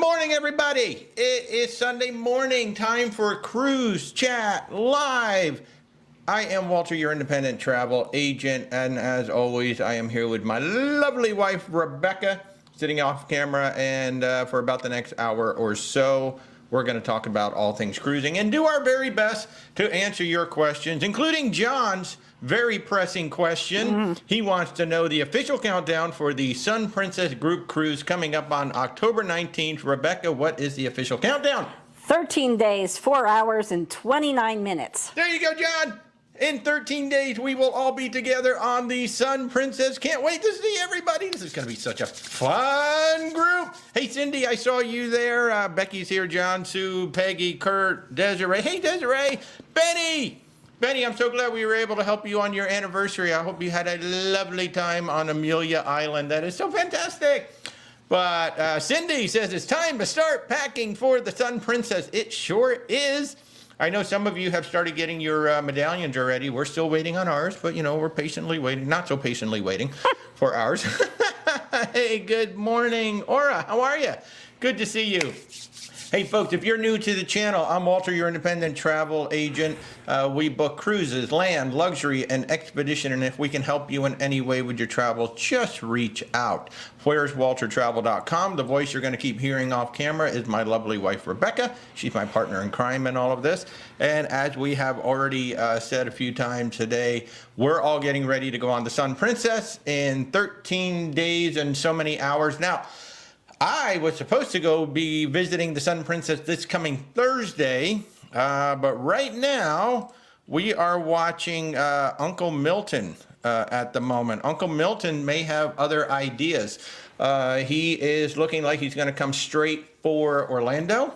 morning, everybody. It is Sunday morning, time for Cruise Chat Live. I am Walter, your independent travel agent, and as always, I am here with my lovely wife, Rebecca, sitting off camera, and for about the next hour or so, we're going to talk about all things cruising and do our very best to answer your questions, including John's very pressing question. He wants to know the official countdown for the Sun Princess group cruise coming up on October 19th. Rebecca, what is the official countdown? 13 days, 4 hours, and 29 minutes. There you go, John. In 13 days, we will all be together on the Sun Princess. Can't wait to see everybody. This is going to be such a fun group. Hey, Cindy, I saw you there. Becky's here, John, Sue, Peggy, Kurt, Desiree. Hey, Desiree. Benny. Benny, I'm so glad we were able to help you on your anniversary. I hope you had a lovely time on Amelia Island. That is so fantastic. But Cindy says it's time to start packing for the Sun Princess. It sure is. I know some of you have started getting your medallions already. We're still waiting on ours, but, you know, we're patiently waiting. Not so patiently waiting for ours. Hey, good morning, Aura. How are you? Good to see you. Hey, folks, if you're new to the channel, I'm Walter, your independent travel agent. We book cruises, land, luxury, and expedition, and if we can help you in any way with your travel, just reach out. Where's WalterTravel.com? The voice you're going to keep hearing off camera is my lovely wife, Rebecca. She's my partner in crime in all of this. And as we have already said a few times today, we're all getting ready to go on the Sun Princess in 13 days and so many hours. Now, I was supposed to be visiting the Sun Princess this coming Thursday, but right now we are watching Uncle Milton at the moment. Uncle Milton may have other ideas. He is looking like he's going to come straight for Orlando.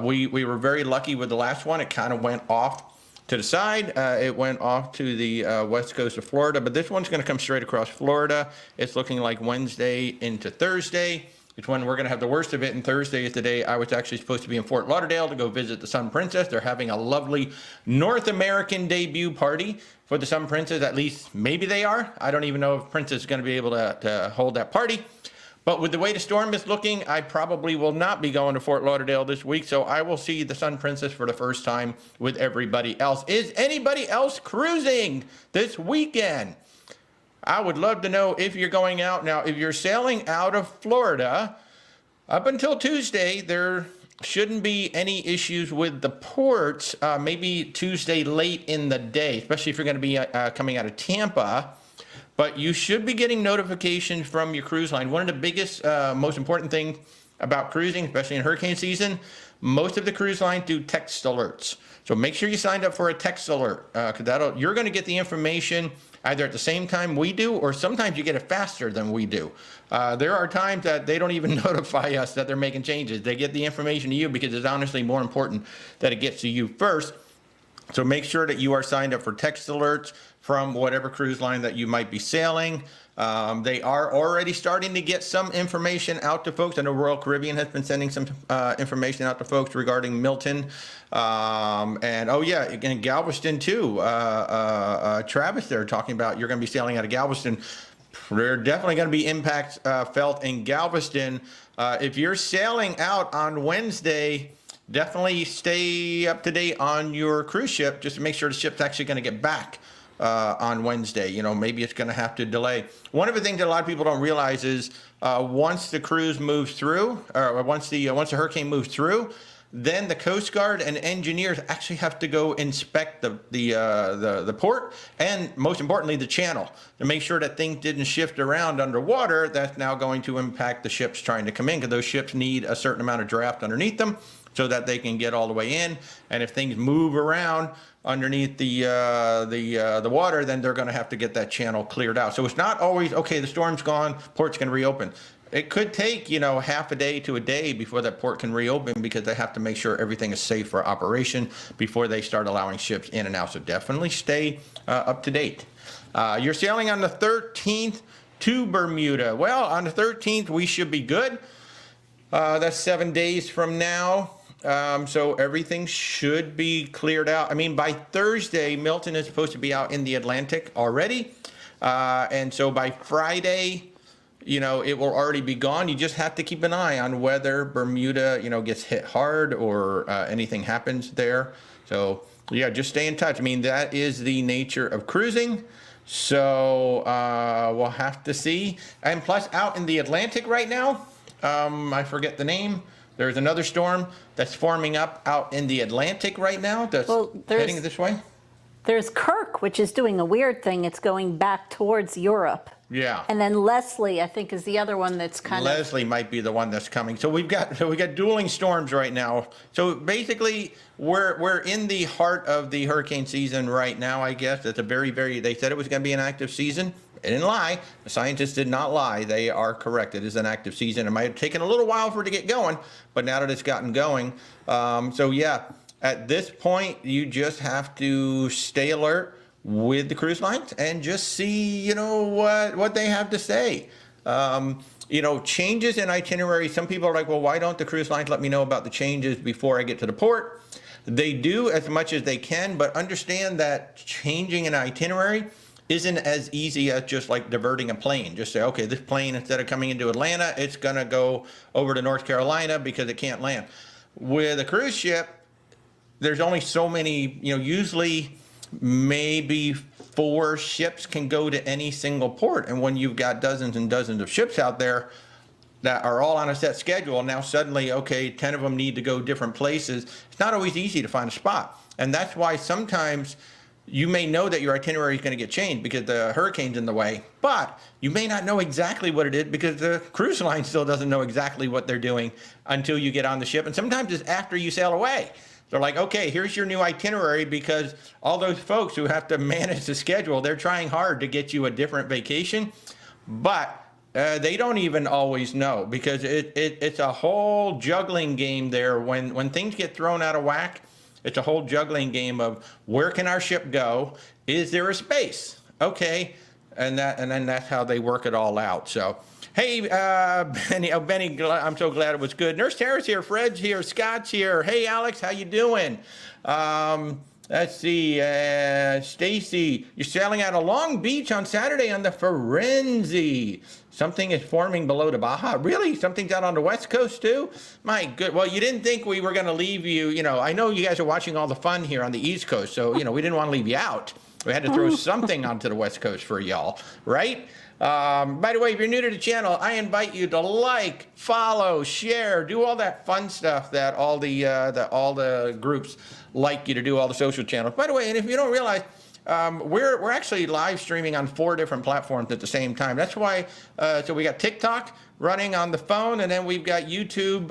We were very lucky with the last one. It kind of went off to the side. It went off to the west coast of Florida, but this one's going to come straight across Florida. It's looking like Wednesday into Thursday. It's when we're going to have the worst of it, and Thursday is the day I was actually supposed to be in Fort Lauderdale to go visit the Sun Princess. They're having a lovely North American debut party for the Sun Princess. At least maybe they are. I don't even know if Princess is going to be able to hold that party. But with the way the storm is looking, I probably will not be going to Fort Lauderdale this week, so I will see the Sun Princess for the first time with everybody else. Is anybody else cruising this weekend? I would love to know if you're going out. Now, if you're sailing out of Florida, up until Tuesday, there shouldn't be any issues with the ports, maybe Tuesday late in the day, especially if you're going to be coming out of Tampa. But you should be getting notifications from your cruise line. One of the biggest, most important things about cruising, especially in hurricane season, most of the cruise lines do text alerts. So make sure you signed up for a text alert, because you're going to get the information either at the same time we do, or sometimes you get it faster than we do. There are times that they don't even notify us that they're making changes. They get the information to you because it's honestly more important that it gets to you first. So make sure that you are signed up for text alerts from whatever cruise line that you might be sailing. They are already starting to get some information out to folks. I know Royal Caribbean has been sending some information out to folks regarding Milton. And oh yeah, in Galveston too. Travis there talking about you're going to be sailing out of Galveston. There are definitely going to be impacts felt in Galveston. If you're sailing out on Wednesday, definitely stay up to date on your cruise ship just to make sure the ship's actually going to get back on Wednesday. You know, maybe it's going to have to delay. One of the things that a lot of people don't realize is once the cruise moves through, or once the hurricane moves through, then the Coast Guard and engineers actually have to go inspect the port, and most importantly the channel, to make sure that things didn't shift around underwater. That's now going to impact the ships trying to come in, because those ships need a certain amount of draft underneath them so that they can get all the way in. And if things move around underneath the water, then they're going to have to get that channel cleared out. So it's not always, okay, the storm's gone, port's going to reopen. It could take, you know, half a day to a day before that port can reopen, because they have to make sure everything is safe for operation before they start allowing ships in and out. So definitely stay up to date. You're sailing on the 13th to Bermuda. Well, on the 13th, we should be good. That's 7 days from now. So everything should be cleared out. I mean, by Thursday, Milton is supposed to be out in the Atlantic already. And so by Friday, it will already be gone. You just have to keep an eye on whether Bermuda, gets hit hard or anything happens there. So yeah, just stay in touch. I mean, that is the nature of cruising. So we'll have to see. And plus, out in the Atlantic right now, I forget the name. There's another storm that's forming up out in the Atlantic right now that's heading this way. There's Kirk, which is doing a weird thing. It's going back towards Europe. Yeah. And then Leslie, I think, is the other one that's Leslie might be the one that's coming. So we got dueling storms right now. So basically, we're in the heart of the hurricane season right now, I guess. It's a they said it was going to be an active season. They didn't lie. The scientists did not lie. They are correct. It is an active season. It might have taken a little while for it to get going, but now that it's gotten going. So yeah, at this point, you just have to stay alert with the cruise lines and just see, what they have to say. Changes in itinerary. Some people are like, well, why don't the cruise lines let me know about the changes before I get to the port? They do as much as they can, but understand that changing an itinerary isn't as easy as just like diverting a plane. Just say, okay, this plane, instead of coming into Atlanta, it's going to go over to North Carolina because it can't land. With a cruise ship, there's only so many, usually maybe 4 ships can go to any single port. And when you've got dozens and dozens of ships out there that are all on a set schedule, now suddenly, okay, 10 of them need to go different places. It's not always easy to find a spot. And that's why sometimes you may know that your itinerary is going to get changed because the hurricane's in the way, but you may not know exactly what it is because the cruise line still doesn't know exactly what they're doing until you get on the ship. And sometimes it's after you sail away. They're like, okay, here's your new itinerary, because all those folks who have to manage the schedule, they're trying hard to get you a different vacation, but they don't even always know, because it's a whole juggling game there. When things get thrown out of whack, it's a whole juggling game of where can our ship go? Is there a space? Okay, and then that's how they work it all out. So, hey, Benny, I'm so glad it was good. Nurse Tara's here, Fred's here, Scott's here. Hey, Alex, how you doing? Let's see, Stacy, you're sailing out of Long Beach on Saturday on the Firenze. Something is forming below the Baja. Really? Something's out on the West Coast too? My good. Well, you didn't think we were going to leave you. I know you guys are watching all the fun here on the East Coast, so, we didn't want to leave you out. We had to throw something onto the West Coast for y'all, right? By the way, if you're new to the channel, I invite you to like, follow, share, do all that fun stuff that all the groups like you to do, all the social channels. By the way, and if you don't realize, we're actually live streaming on 4 different platforms at the same time. That's why, so we got TikTok running on the phone, and then we've got YouTube,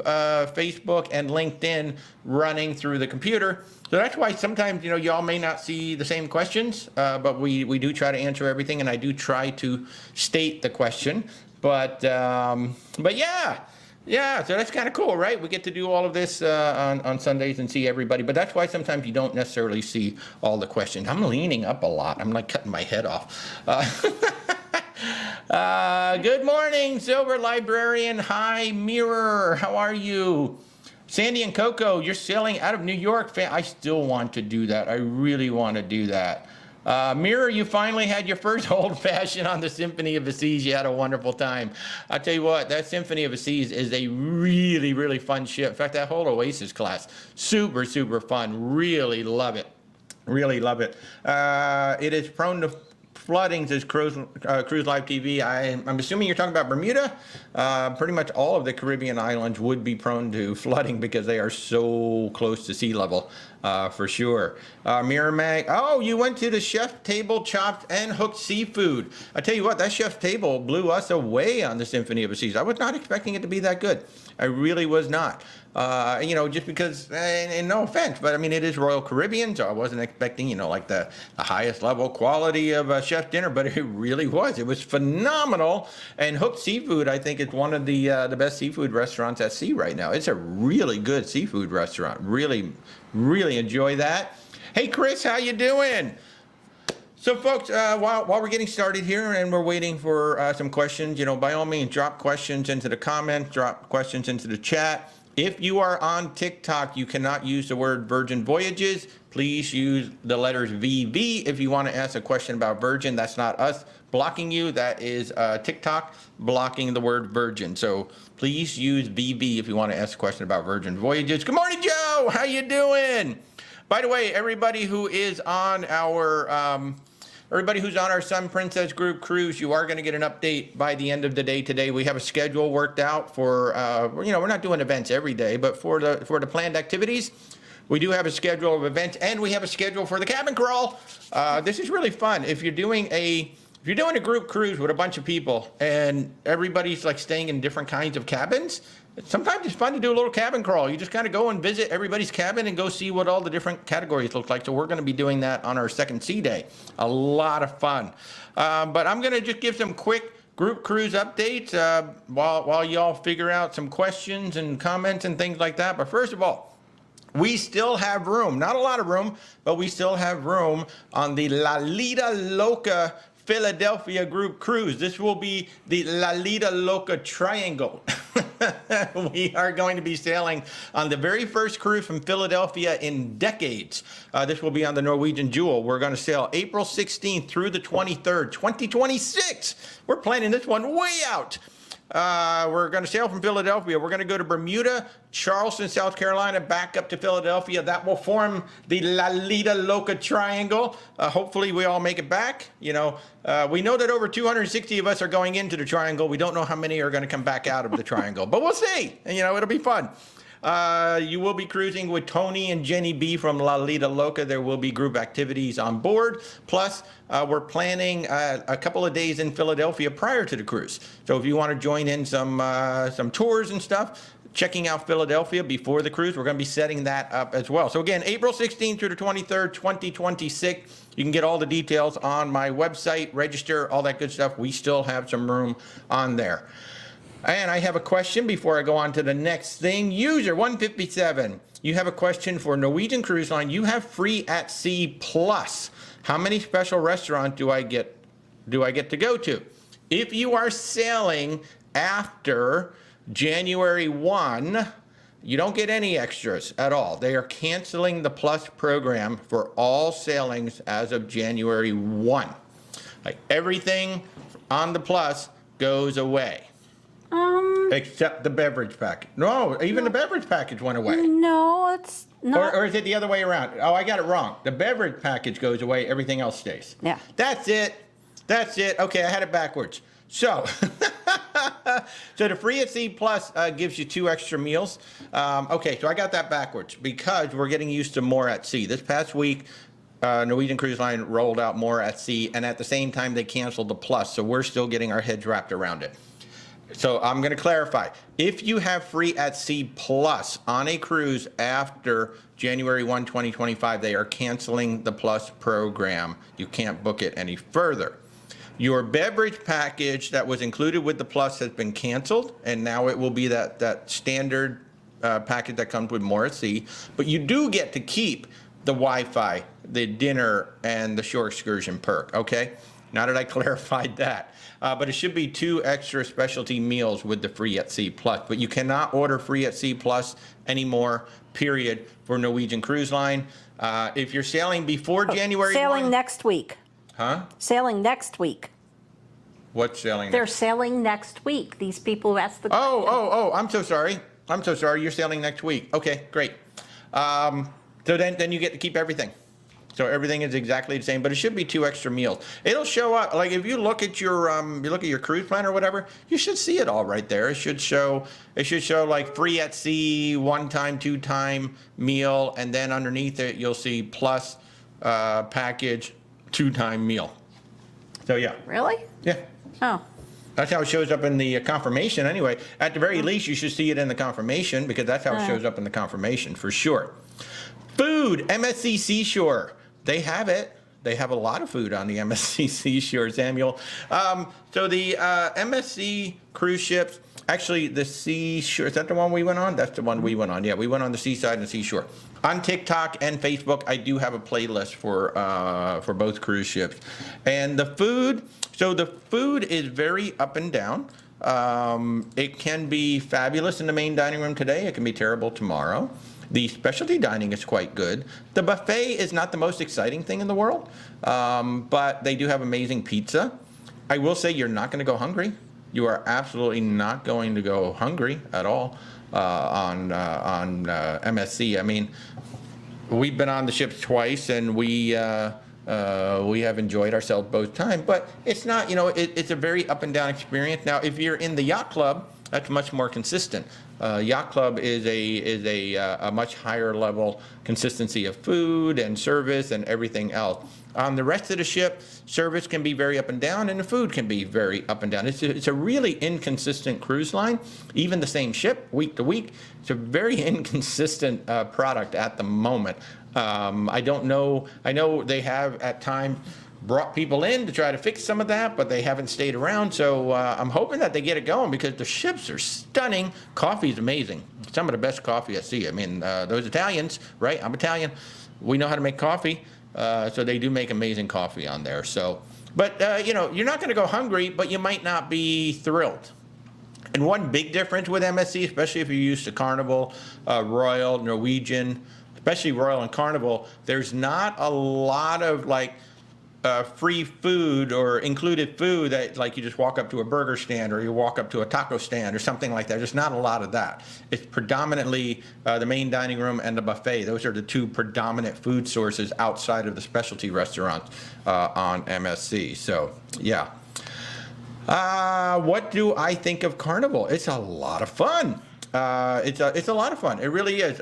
Facebook, and LinkedIn running through the computer. So that's why sometimes, y'all may not see the same questions, but we do try to answer everything, and I do try to state the question. But yeah, so that's kind of cool, right? We get to do all of this on Sundays and see everybody. But that's why sometimes you don't necessarily see all the questions. I'm leaning up a lot. I'm like cutting my head off. Good morning, Silver Librarian. Hi, Mirror. How are you? Sandy and Coco, you're sailing out of New York. I still want to do that. I really want to do that. Mirror, you finally had your first old fashioned on the Symphony of the Seas. You had a wonderful time. I'll tell you what, that Symphony of the Seas is a really, really fun ship. In fact, that whole Oasis class, super, super fun. Really love it. Really love it. It is prone to floodings as Cruise Live TV. I'm assuming you're talking about Bermuda. Pretty much all of the Caribbean islands would be prone to flooding because they are so close to sea level, for sure. Mirror Mag, oh, you went to the Chef Table Chopped and Hooked Seafood. I tell you what, that Chef's Table blew us away on the Symphony of the Seas. I was not expecting it to be that good. I really was not. Just because, and no offense, but I mean, it is Royal Caribbean, so I wasn't expecting, like the highest level quality of a chef dinner, but it really was. It was phenomenal. And Hooked Seafood, I think, is one of the best seafood restaurants at sea right now. It's a really good seafood restaurant. Really, really enjoy that. Hey, Chris, how you doing? So, folks, while we're getting started here and we're waiting for some questions, by all means, drop questions into the comments, drop questions into the chat. If you are on TikTok, you cannot use the word Virgin Voyages. Please use the letters VV if you want to ask a question about Virgin. That's not us blocking you. That is TikTok blocking the word Virgin. So please use VV if you want to ask a question about Virgin Voyages. Good morning, Joe. How you doing? By the way, everybody who is on our Sun Princess Group cruise, you are going to get an update by the end of the day today. We have a schedule worked out for, we're not doing events every day, but for the planned activities, we do have a schedule of events, and we have a schedule for the cabin crawl. This is really fun. If you're doing a group cruise with a bunch of people and everybody's like staying in different kinds of cabins, sometimes it's fun to do a little cabin crawl. You just kind of go and visit everybody's cabin and go see what all the different categories look like. So we're going to be doing that on our second sea day. A lot of fun. But I'm going to just give some quick group cruise updates while y'all figure out some questions and comments and things like that. But first of all, we still have room, not a lot of room, but we still have room on the Lido Loca Philadelphia group cruise. This will be the Lido Loca Triangle. We are going to be sailing on the very first cruise from Philadelphia in decades. This will be on the Norwegian Jewel. We're going to sail April 16th through the 23rd, 2026. We're planning this one way out. We're going to sail from Philadelphia. We're going to go to Bermuda, Charleston, South Carolina, back up to Philadelphia. That will form the Lido Loca Triangle. Hopefully we all make it back. We know that over 260 of us are going into the triangle. We don't know how many are going to come back out of the triangle, but we'll see. And, it'll be fun. You will be cruising with Tony and Jenny B from Lido Loca. There will be group activities on board. Plus, we're planning a couple of days in Philadelphia prior to the cruise. So if you want to join in some tours and stuff, checking out Philadelphia before the cruise, we're going to be setting that up as well. So again, April 16th through the 23rd, 2026. You can get all the details on my website, register, all that good stuff. We still have some room on there. And I have a question before I go on to the next thing. User 157, you have a question for Norwegian Cruise Line. You have free at sea plus. How many special restaurants do I get to go to? If you are sailing after January 1, you don't get any extras at all. They are canceling the plus program for all sailings as of January 1. Like everything on the plus goes away. Except the beverage package. No, even the beverage package went away. No, it's not. Or is it the other way around? Oh, I got it wrong. The beverage package goes away. Everything else stays. Yeah. That's it. Okay, I had it backwards. So, so the free at sea plus gives you 2 extra meals. Okay, so I got that backwards because we're getting used to more at sea. This past week, Norwegian Cruise Line rolled out more at sea, and at the same time they canceled the plus. So we're still getting our heads wrapped around it. So I'm going to clarify. If you have free at sea plus on a cruise after January 1, 2025, they are canceling the plus program. You can't book it any further. Your beverage package that was included with the plus has been canceled, and now it will be that standard package that comes with more at sea. But you do get to keep the Wi-Fi, the dinner, and the shore excursion perk, okay? Now that I clarified that. But it should be 2 extra specialty meals with the free at sea plus. But you cannot order free at sea plus anymore, period, for Norwegian Cruise Line. If you're sailing before January 1. Sailing next week. Huh? Sailing next week. What's sailing They're next? sailing next week. These people who asked the question. Oh, I'm so sorry. You're sailing next week. Okay, great. So then you get to keep everything. So everything is exactly the same, but it should be 2 extra meals. It'll show up, like if you look at your cruise plan or whatever, you should see it all right there. It should show like free at sea, 1-time, 2-time meal, and then underneath it you'll see plus package 2-time meal. So yeah. Really? Yeah. Oh. That's how it shows up in the confirmation anyway. At the very least, you should see it in the confirmation because that's how it shows up in the confirmation for sure. Food, MSC Seashore. They have it. They have a lot of food on the MSC Seashore, Samuel. So the MSC cruise ships, actually the Seashore, is that the one we went on? That's the one we went on. Yeah, we went on the Seaside and Seashore. On TikTok and Facebook, I do have a playlist for both cruise ships. And the food, so the food is very up and down. It can be fabulous in the main dining room today. It can be terrible tomorrow. The specialty dining is quite good. The buffet is not the most exciting thing in the world, but they do have amazing pizza. I will say you're not going to go hungry. You are absolutely not going to go hungry at all on MSC. I mean, we've been on the ships twice, and we have enjoyed ourselves both times. But it's not, it's a very up and down experience. Now, if you're in the yacht club, that's much more consistent. Yacht club is a much higher level consistency of food and service and everything else. On the rest of the ship, service can be very up and down, and the food can be very up and down. It's a really inconsistent cruise line. Even the same ship, week to week, it's a very inconsistent product at the moment. I don't know. I know they have at times brought people in to try to fix some of that, but they haven't stayed around. So I'm hoping that they get it going, because the ships are stunning. Coffee's amazing. Some of the best coffee I see. I mean, those Italians, right? I'm Italian. We know how to make coffee. So they do make amazing coffee on there. So, but you're not going to go hungry, but you might not be thrilled. And one big difference with MSC, especially if you're used to Carnival, Royal, Norwegian, especially Royal and Carnival, there's not a lot of free food or included food that you just walk up to a burger stand or you walk up to a taco stand or something like that. There's not a lot of that. It's predominantly the main dining room and the buffet. Those are the two predominant food sources outside of the specialty restaurants on MSC. So yeah. What do I think of Carnival? It's a lot of fun. It's a lot of fun. It really is.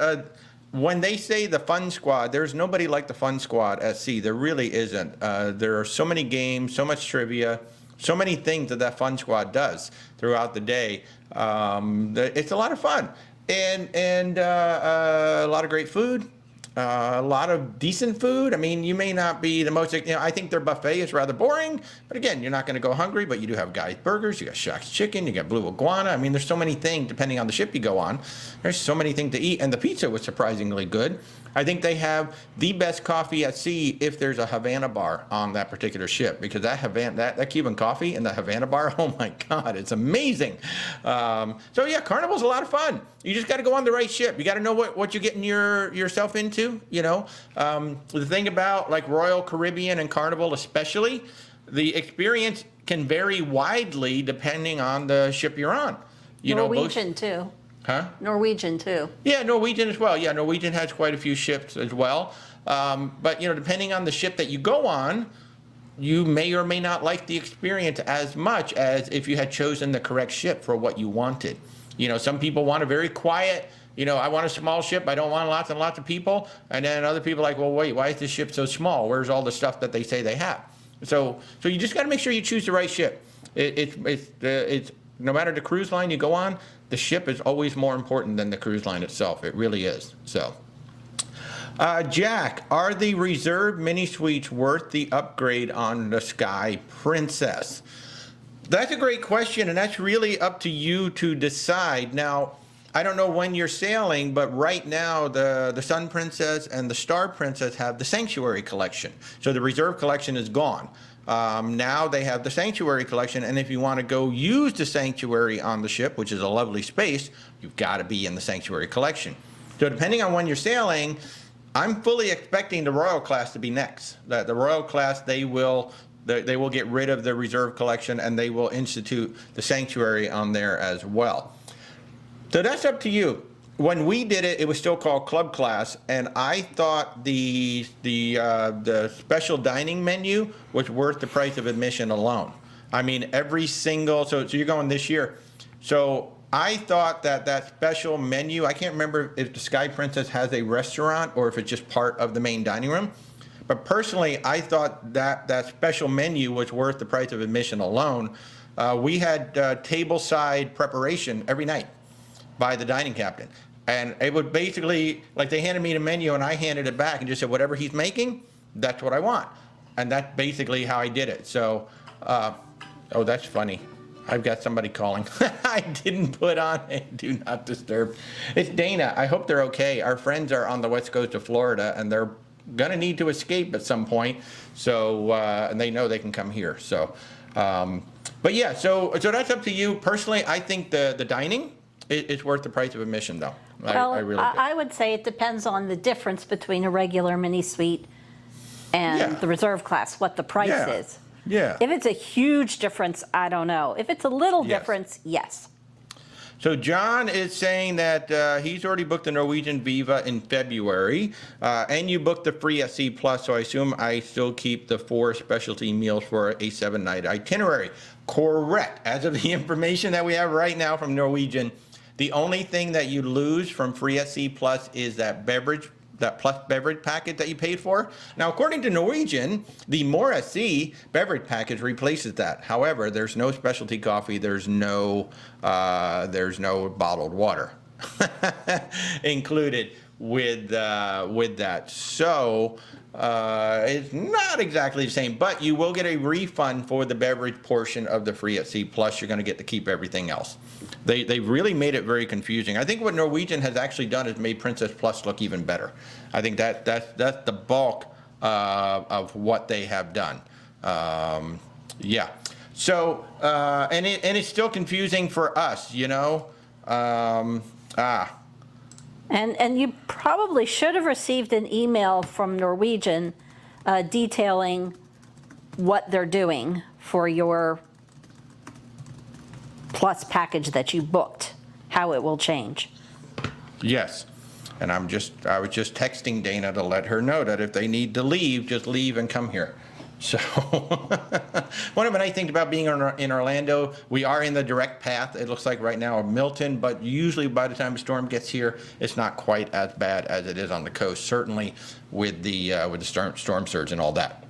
When they say the fun squad, there's nobody like the fun squad at sea. There really isn't. There are so many games, so much trivia, so many things that fun squad does throughout the day. It's a lot of fun, and a lot of great food. A lot of decent food. I mean, you may not be the most, I think their buffet is rather boring, but again, you're not going to go hungry, but you do have Guy's Burgers, you got Shaq's Chicken, you got Blue Iguana. I mean, there's so many things, depending on the ship you go on. There's so many things to eat, and the pizza was surprisingly good. I think they have the best coffee at sea if there's a Havana bar on that particular ship, because that Cuban coffee in the Havana bar, oh my God, it's amazing. So yeah, Carnival's a lot of fun. You just got to go on the right ship. You got to know what you're getting yourself into. The thing about Royal Caribbean and Carnival especially, the experience can vary widely depending on the ship you're on. Norwegian too. Huh? Norwegian too. Yeah, Norwegian as well. Yeah, Norwegian has quite a few ships as well. But depending on the ship that you go on, you may or may not like the experience as much as if you had chosen the correct ship for what you wanted. Some people want a very quiet, I want a small ship. I don't want lots and lots of people. And then other people are like, well, wait, why is this ship so small? Where's all the stuff that they say they have? So you just got to make sure you choose the right ship. It's no matter the cruise line you go on, the ship is always more important than the cruise line itself. It really is. So, Jack, are the reserve mini suites worth the upgrade on the Sky Princess? That's a great question, and that's really up to you to decide. Now, I don't know when you're sailing, but right now the Sun Princess and the Star Princess have the Sanctuary collection. So the reserve collection is gone. Now they have the Sanctuary collection, and if you want to go use the Sanctuary on the ship, which is a lovely space, you've got to be in the Sanctuary collection. So depending on when you're sailing, I'm fully expecting the Royal class to be next. The Royal class, they will get rid of the reserve collection, and they will institute the Sanctuary on there as well. So that's up to you. When we did it, it was still called Club Class, and I thought the special dining menu was worth the price of admission alone. I mean, every single, so you're going this year. So I thought that special menu, I can't remember if the Sky Princess has a restaurant or if it's just part of the main dining room. But personally, I thought that special menu was worth the price of admission alone. We had tableside preparation every night by the dining captain. And it would basically, they handed me the menu and I handed it back and just said, whatever he's making, that's what I want. And that's basically how I did it. So, oh, that's funny. I've got somebody calling. I didn't put on a do not disturb. It's Dana. I hope they're okay. Our friends are on the west coast of Florida, and they're going to need to escape at some point. So, and they know they can come here. So, But yeah, so that's up to you. Personally, I think the dining is worth the price of admission, though. Well, I really do. I would say it depends on the difference between a regular mini suite and Yeah. the reserve class, what the price Yeah. is. Yeah. If it's a huge difference, I don't know. If it's a little Yes. difference, yes. So John is saying that he's already booked the Norwegian Viva in February, and you booked the free at C Plus. So I assume I still keep the 4 specialty meals for a 7-night itinerary. Correct. As of the information that we have right now from Norwegian, the only thing that you lose from free at C Plus is that plus beverage package that you paid for. Now, according to Norwegian, the More at Sea beverage package replaces that. However, there's no specialty coffee. There's no bottled water included with that. So it's not exactly the same, but you will get a refund for the beverage portion of the free at sea. Plus, you're going to get to keep everything else. They really made it very confusing. I think what Norwegian has actually done is made Princess Plus look even better. I think that's the bulk of what they have done. Yeah. So and it's still confusing for us, you know. And you probably should have received an email from Norwegian detailing what they're doing for your plus package that you booked, how it will change. Yes. And I was just texting Dana to let her know that if they need to leave, just leave and come here. So one of the nice things about being in Orlando, we are in the direct path, it looks like right now, of Milton, but usually by the time a storm gets here, it's not quite as bad as it is on the coast, certainly with the storm surge and all that.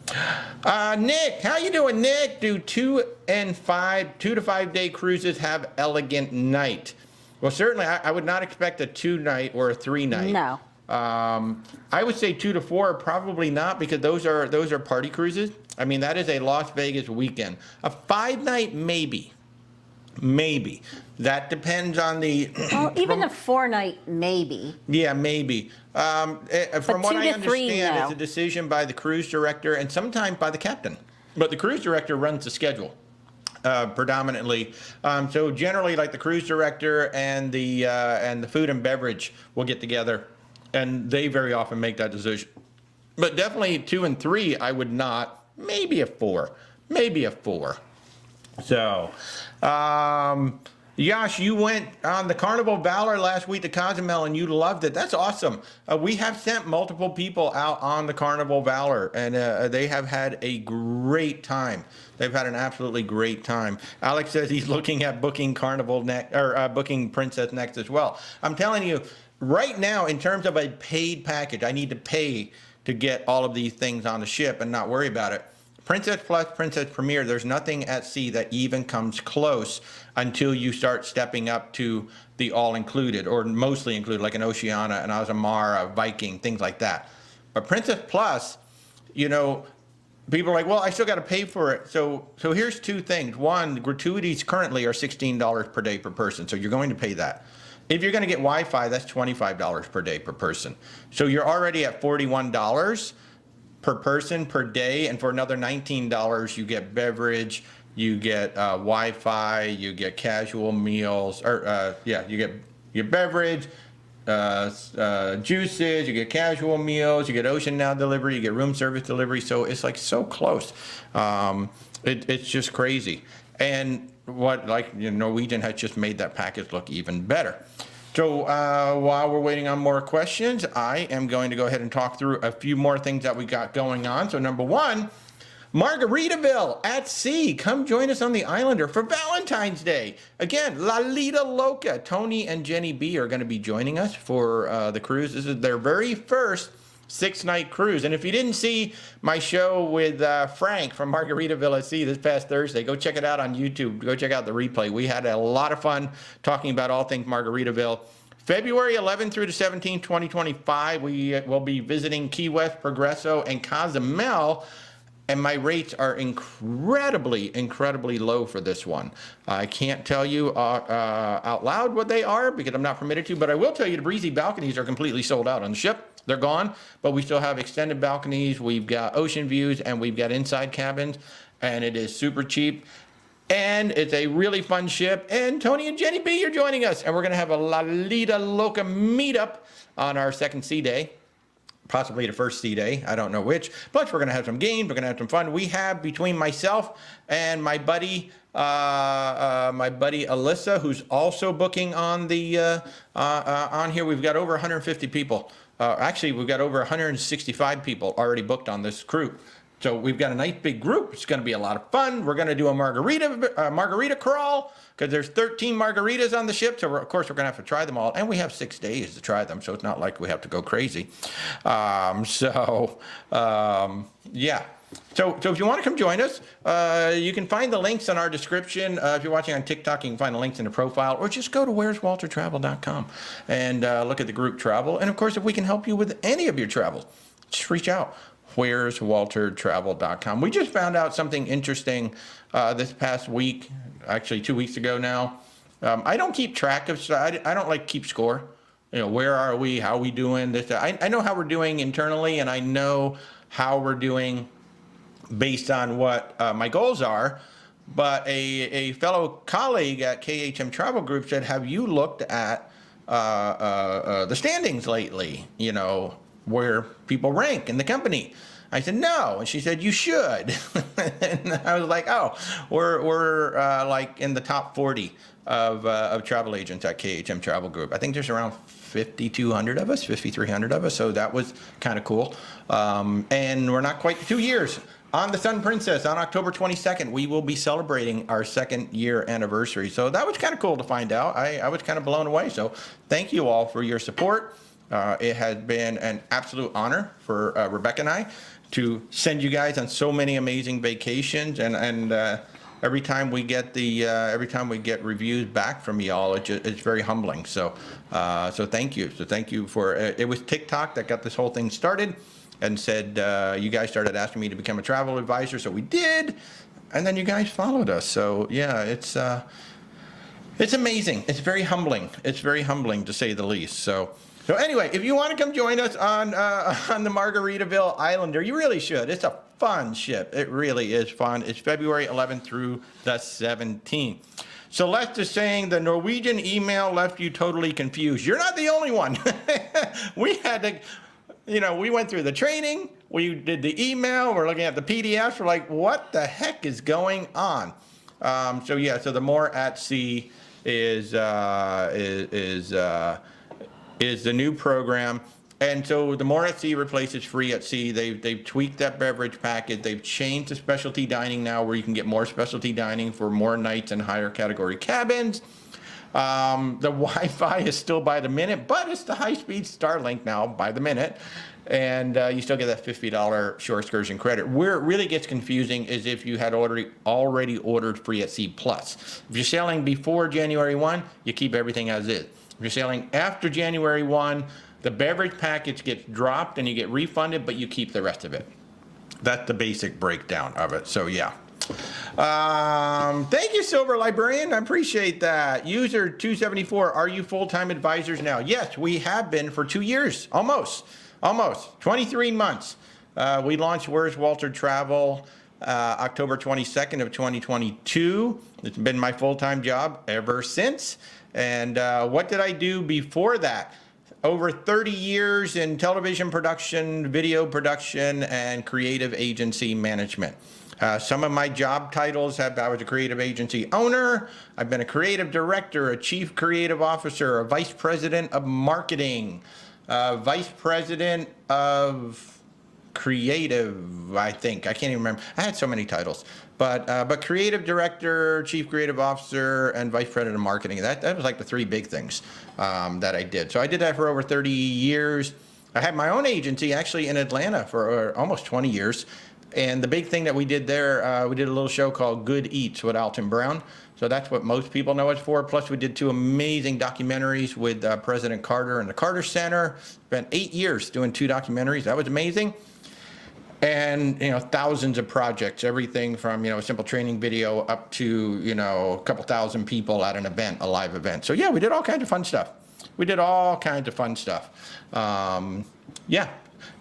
Nick, how you doing, Nick? Do 2 to 5 day cruises have elegant night? Well, certainly I would not expect a 2-night or a 3-night. No. I would say 2 to 4, probably not, because those are party cruises. I mean, that is a Las Vegas weekend. A 5-night, maybe. That depends on the. Well, even a 4-night, maybe. Yeah, maybe. From what 2 I to 3, understand, no. it's a decision by the cruise director and sometimes by the captain. But the cruise director runs the schedule. Predominantly, so generally, like the cruise director and the food and beverage will get together, and they very often make that decision. But definitely 2 and 3, I would not. Maybe a 4. So, Yash, you went on the Carnival Valor last week to Cozumel and you loved it. That's awesome. We have sent multiple people out on the Carnival Valor, and they have had a great time. They've had an absolutely great time. Alex says he's looking at booking Carnival next, or booking Princess next as well. I'm telling you, right now, in terms of a paid package, I need to pay to get all of these things on the ship and not worry about it. Princess Plus, Princess Premier, there's nothing at sea that even comes close until you start stepping up to the all-included, or mostly included, like an Oceana, an Azamara, a Viking, things like that. But Princess Plus, you know, people are like, well, I still got to pay for it. So here's 2 things. One, gratuities currently are $16 per day per person, so you're going to pay that. If you're going to get Wi-Fi, that's $25 per day per person. So you're already at $41 per person per day, and for another $19, you get beverage, you get Wi-Fi, you get casual meals, or you get your beverage, juices, you get casual meals, you get Ocean Now delivery, you get room service delivery. So it's like so close. It's just crazy. And Norwegian has just made that package look even better. So while we're waiting on more questions, I am going to go ahead and talk through a few more things that we got going on. So number 1, Margaritaville at sea. Come join us on the Islander for Valentine's Day. Again, Lido, Loca. Tony and Jenny B are going to be joining us for the cruise. This is their very first 6-night cruise. And if you didn't see my show with Frank from Margaritaville at Sea this past Thursday, go check it out on YouTube. Go check out the replay. We had a lot of fun talking about all things Margaritaville. February 11th through the 17th, 2025, we will be visiting Key West, Progresso, and Cozumel. And my rates are incredibly low for this one. I can't tell you out loud what they are because I'm not permitted to, but I will tell you the breezy balconies are completely sold out on the ship. They're gone, but we still have extended balconies, we've got ocean views, and we've got inside cabins, and it is super cheap. And it's a really fun ship. And Tony and Jenny B are joining us. And we're going to have a Loca meetup on our second sea day. Possibly the first sea day. I don't know which. Plus, we're going to have some games. We're going to have some fun. We have, between myself and my buddy Alyssa, who's also booking on the on here, we've got over 150 people. Actually, we've got over 165 people already booked on this crew. So we've got a nice big group. It's going to be a lot of fun. We're going to do a margarita crawl because there's 13 margaritas on the ship. So of course we're going to have to try them all, and we have 6 days to try them. So it's not like we have to go crazy. Yeah. So if you want to come join us, you can find the links in our description. If you're watching on TikTok, you can find the links in the profile, or just go to where'swaltertravel.com and look at the group travel. And of course, if we can help you with any of your travels, just reach out. where'swaltertravel.com. We just found out something interesting this past week, actually 2 weeks ago now. I don't keep track of stuff. I don't like keep score. You know, where are we? How are we doing? This. I know how we're doing internally, and I know how we're doing based on what my goals are. But a fellow colleague at KHM Travel Group said, have you looked at the standings lately? You know, where people rank in the company. I said, no. And she said, you should. And I was like, oh, we're like in the top 40 of travel agents at KHM Travel Group. I think there's around 5,200 of us, 5,300 of us. So that was kind of cool. And we're not quite 2 years. On the Sun Princess, on October 22nd, we will be celebrating our 2nd year anniversary. So that was kind of cool to find out. I was kind of blown away. So thank you all for your support. It has been an absolute honor for Rebecca and I to send you guys on so many amazing vacations, and every time we get reviews back from y'all, it's very humbling. So thank you. So thank you for it. Was TikTok that got this whole thing started, and said you guys started asking me to become a travel advisor, so we did, and then you guys followed us. So yeah, it's amazing. It's very humbling. It's very humbling to say the least. So anyway, if you want to come join us on the Margaritaville Islander, you really should. It's a fun ship. It really is fun. It's February 11th through the 17th. Celeste is saying the Norwegian email left you totally confused. You're not the only one. We had to, we went through the training. We did the email. We're looking at the PDFs. We're like, what the heck is going on? So the More at Sea is the new program. And so the More at Sea replaces Free at Sea. They've tweaked that beverage packet. They've changed to specialty dining now, where you can get more specialty dining for more nights and higher category cabins. The Wi-Fi is still by the minute, but it's the high-speed Starlink now by the minute. And you still get that $50 shore excursion credit. Where it really gets confusing is if you had already ordered Free at Sea Plus. If you're sailing before January 1, you keep everything as is. If you're sailing after January 1, the beverage package gets dropped and you get refunded, but you keep the rest of it. That's the basic breakdown of it. So yeah. Thank you, Silver Librarian. I appreciate that. User 274, are you full-time advisors now? Yes, we have been for 2 years, almost 23 months. We launched Where's Walter Travel October 22nd of 2022. It's been my full-time job ever since. And what did I do before that? Over 30 years in television production, video production, and creative agency management. Some of my job titles I was a creative agency owner. I've been a creative director, a chief creative officer, a vice president of marketing, vice president of creative, I think. I can't even remember. I had so many titles. But creative director, chief creative officer, and vice president of marketing. That was like the 3 big things that I did. So I did that for over 30 years. I had my own agency actually in Atlanta for almost 20 years. And the big thing that we did there, we did a little show called Good Eats with Alton Brown. So that's what most people know us for. Plus we did 2 amazing documentaries with President Carter and the Carter Center. Spent 8 years doing 2 documentaries. That was amazing. And, thousands of projects, everything from, a simple training video up to, a couple thousand people at an event, a live event. So yeah, we did all kinds of fun stuff. Yeah.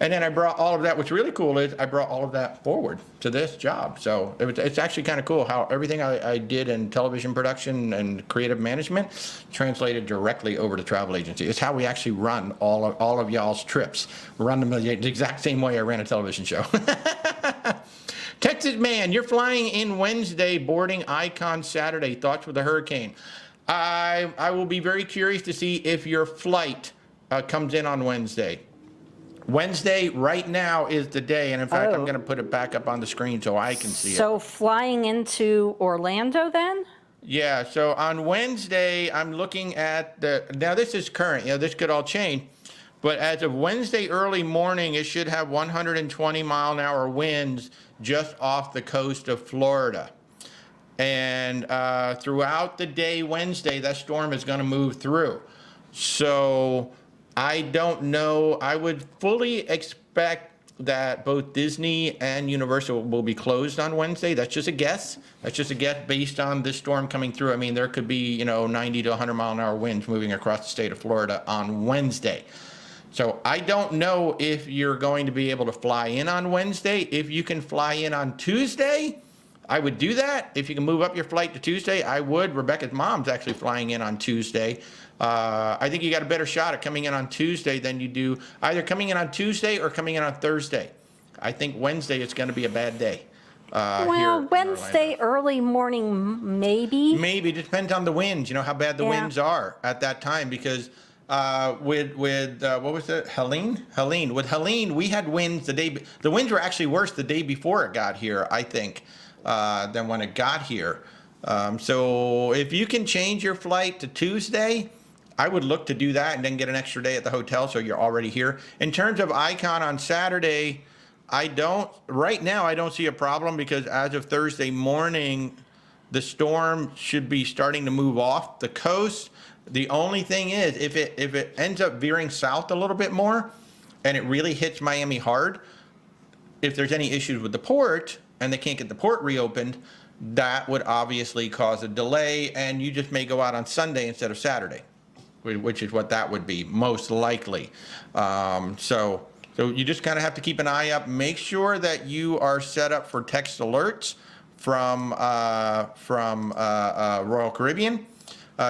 And then I brought all of that. What's really cool is I brought all of that forward to this job. So it's actually kind of cool how everything I did in television production and creative management translated directly over to travel agency. It's how we actually run all of y'all's trips. Run them the exact same way I ran a television show. Texas man, you're flying in Wednesday, boarding Icon Saturday. Thoughts with the hurricane? I will be very curious to see if your flight comes in on Wednesday. Wednesday right now is the day, and in fact, I'm going to put it back up on the screen so I can see it. So flying into Orlando then? Yeah, so on Wednesday, I'm looking at now this is current, this could all change, but as of Wednesday early morning, it should have 120 mile an hour winds just off the coast of Florida. And throughout the day Wednesday, that storm is going to move through. So I don't know. I would fully expect that both Disney and Universal will be closed on Wednesday. That's just a guess. That's just a guess based on this storm coming through. I mean, there could be, 90 to 100 mile an hour winds moving across the state of Florida on Wednesday. So I don't know if you're going to be able to fly in on Wednesday. If you can fly in on Tuesday, I would do that. If you can move up your flight to Tuesday, I would. Rebecca's mom's actually flying in on Tuesday. I think you got a better shot at coming in on Tuesday than you do either coming in on Tuesday or coming in on Thursday. I think Wednesday is going to be a bad day. Well, Wednesday early morning, maybe. Maybe. It depends on the winds, how bad the winds are at that time, because with what was it? Helene? With Helene, we had winds the winds were actually worse the day before it got here, I think, than when it got here. So if you can change your flight to Tuesday, I would look to do that and then get an extra day at the hotel so you're already here. In terms of Icon on Saturday, right now I don't see a problem, because as of Thursday morning, the storm should be starting to move off the coast. The only thing is, if it ends up veering south a little bit more and it really hits Miami hard, if there's any issues with the port and they can't get the port reopened, that would obviously cause a delay, and you just may go out on Sunday instead of Saturday, which is what that would be most likely. So you just kind of have to keep an eye up. Make sure that you are set up for text alerts from Royal Caribbean.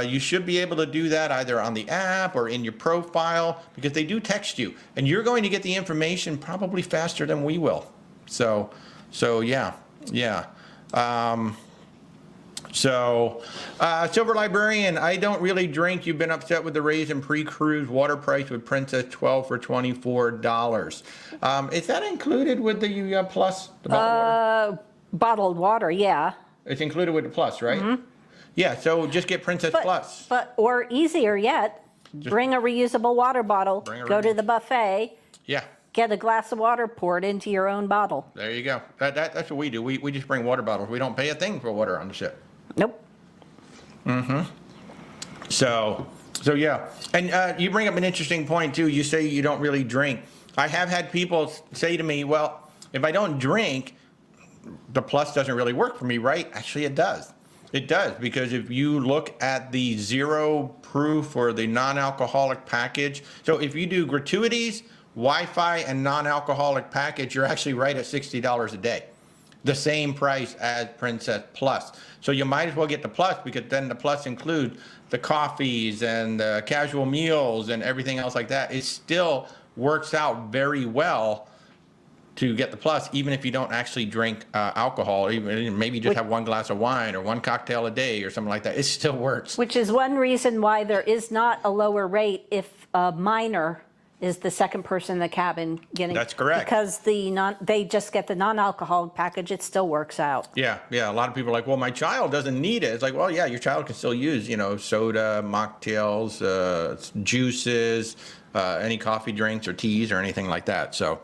You should be able to do that either on the app or in your profile, because they do text you, and you're going to get the information probably faster than we will. So yeah. Silver Librarian, I don't really drink. You've been upset with the raise in pre-cruise water price with Princess 12 for $24. Is that included with the plus? The bottled water? Bottled water, yeah. It's included with the plus, right? Mm-hmm. Yeah, so just get Princess Plus. Or easier yet, bring a reusable water bottle, go to the buffet. Yeah. Get a glass of water, pour it into your own bottle. There you go. That's what we do. We just bring water bottles. We don't pay a thing for water on the ship. Nope. Mm-hmm. So yeah. And you bring up an interesting point, too. You say you don't really drink. I have had people say to me, well, if I don't drink, the plus doesn't really work for me, right? Actually, it does. It does, because if you look at the zero proof or the non-alcoholic package, so if you do gratuities, Wi-Fi, and non-alcoholic package, you're actually right at $60 a day. The same price as Princess Plus. So you might as well get the Plus, because then the Plus includes the coffees and the casual meals and everything else like that. It still works out very well to get the Plus, even if you don't actually drink alcohol, even maybe just have one glass of wine or one cocktail a day or something like that. It still works. Which is one reason why there is not a lower rate if a minor is the second person in the cabin getting. That's correct. Because they just get the non-alcoholic package, it still works out. Yeah. A lot of people are like, well, my child doesn't need it. It's like, well, yeah, your child can still use, soda, mocktails, juices, any coffee drinks or teas or anything like that. So,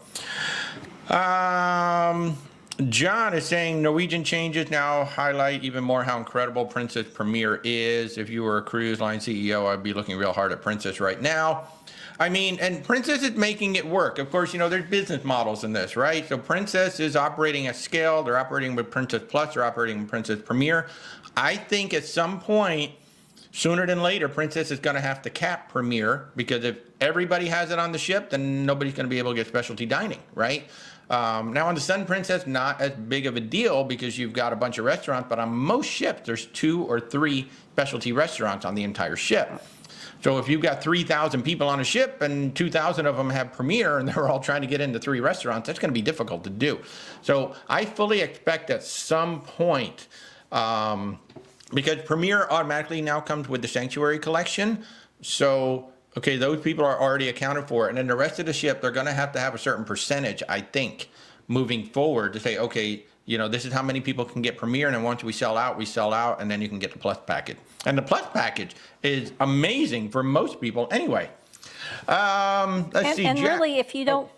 John is saying Norwegian changes now highlight even more how incredible Princess Premier is. If you were a cruise line CEO, I'd be looking real hard at Princess right now. I mean, and Princess is making it work. Of course, there's business models in this, right? So Princess is operating at scale. They're operating with Princess Plus. They're operating with Princess Premier. I think at some point sooner than later, Princess is going to have to cap Premier, because if everybody has it on the ship, then nobody's going to be able to get specialty dining, right? Now on the Sun Princess, not as big of a deal because you've got a bunch of restaurants, but on most ships, there's 2 or 3 specialty restaurants on the entire ship. So if you've got 3,000 people on a ship and 2,000 of them have Premier and they're all trying to get into 3 restaurants, that's going to be difficult to do. So I fully expect at some point, because Premier automatically now comes with the Sanctuary Collection, so okay, those people are already accounted for, and then the rest of the ship, they're going to have a certain percentage, I think, moving forward to say, okay, you know, this is how many people can get Premier, and then once we sell out, and then you can get the Plus package. And the Plus package is amazing for most people anyway. Let's see, And Jack. really, if you don't,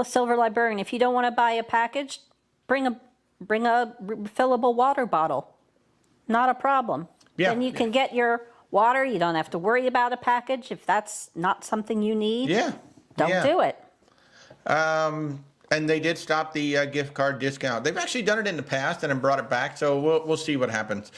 Silver Librarian, if you don't want to buy a package, bring a refillable water bottle. Not a problem. Yeah. Then you can get your water. You don't have to worry about a package. If that's not something you need, don't do it. And they did stop the gift card discount. They've actually done it in the past and then brought it back, so we'll see what happens.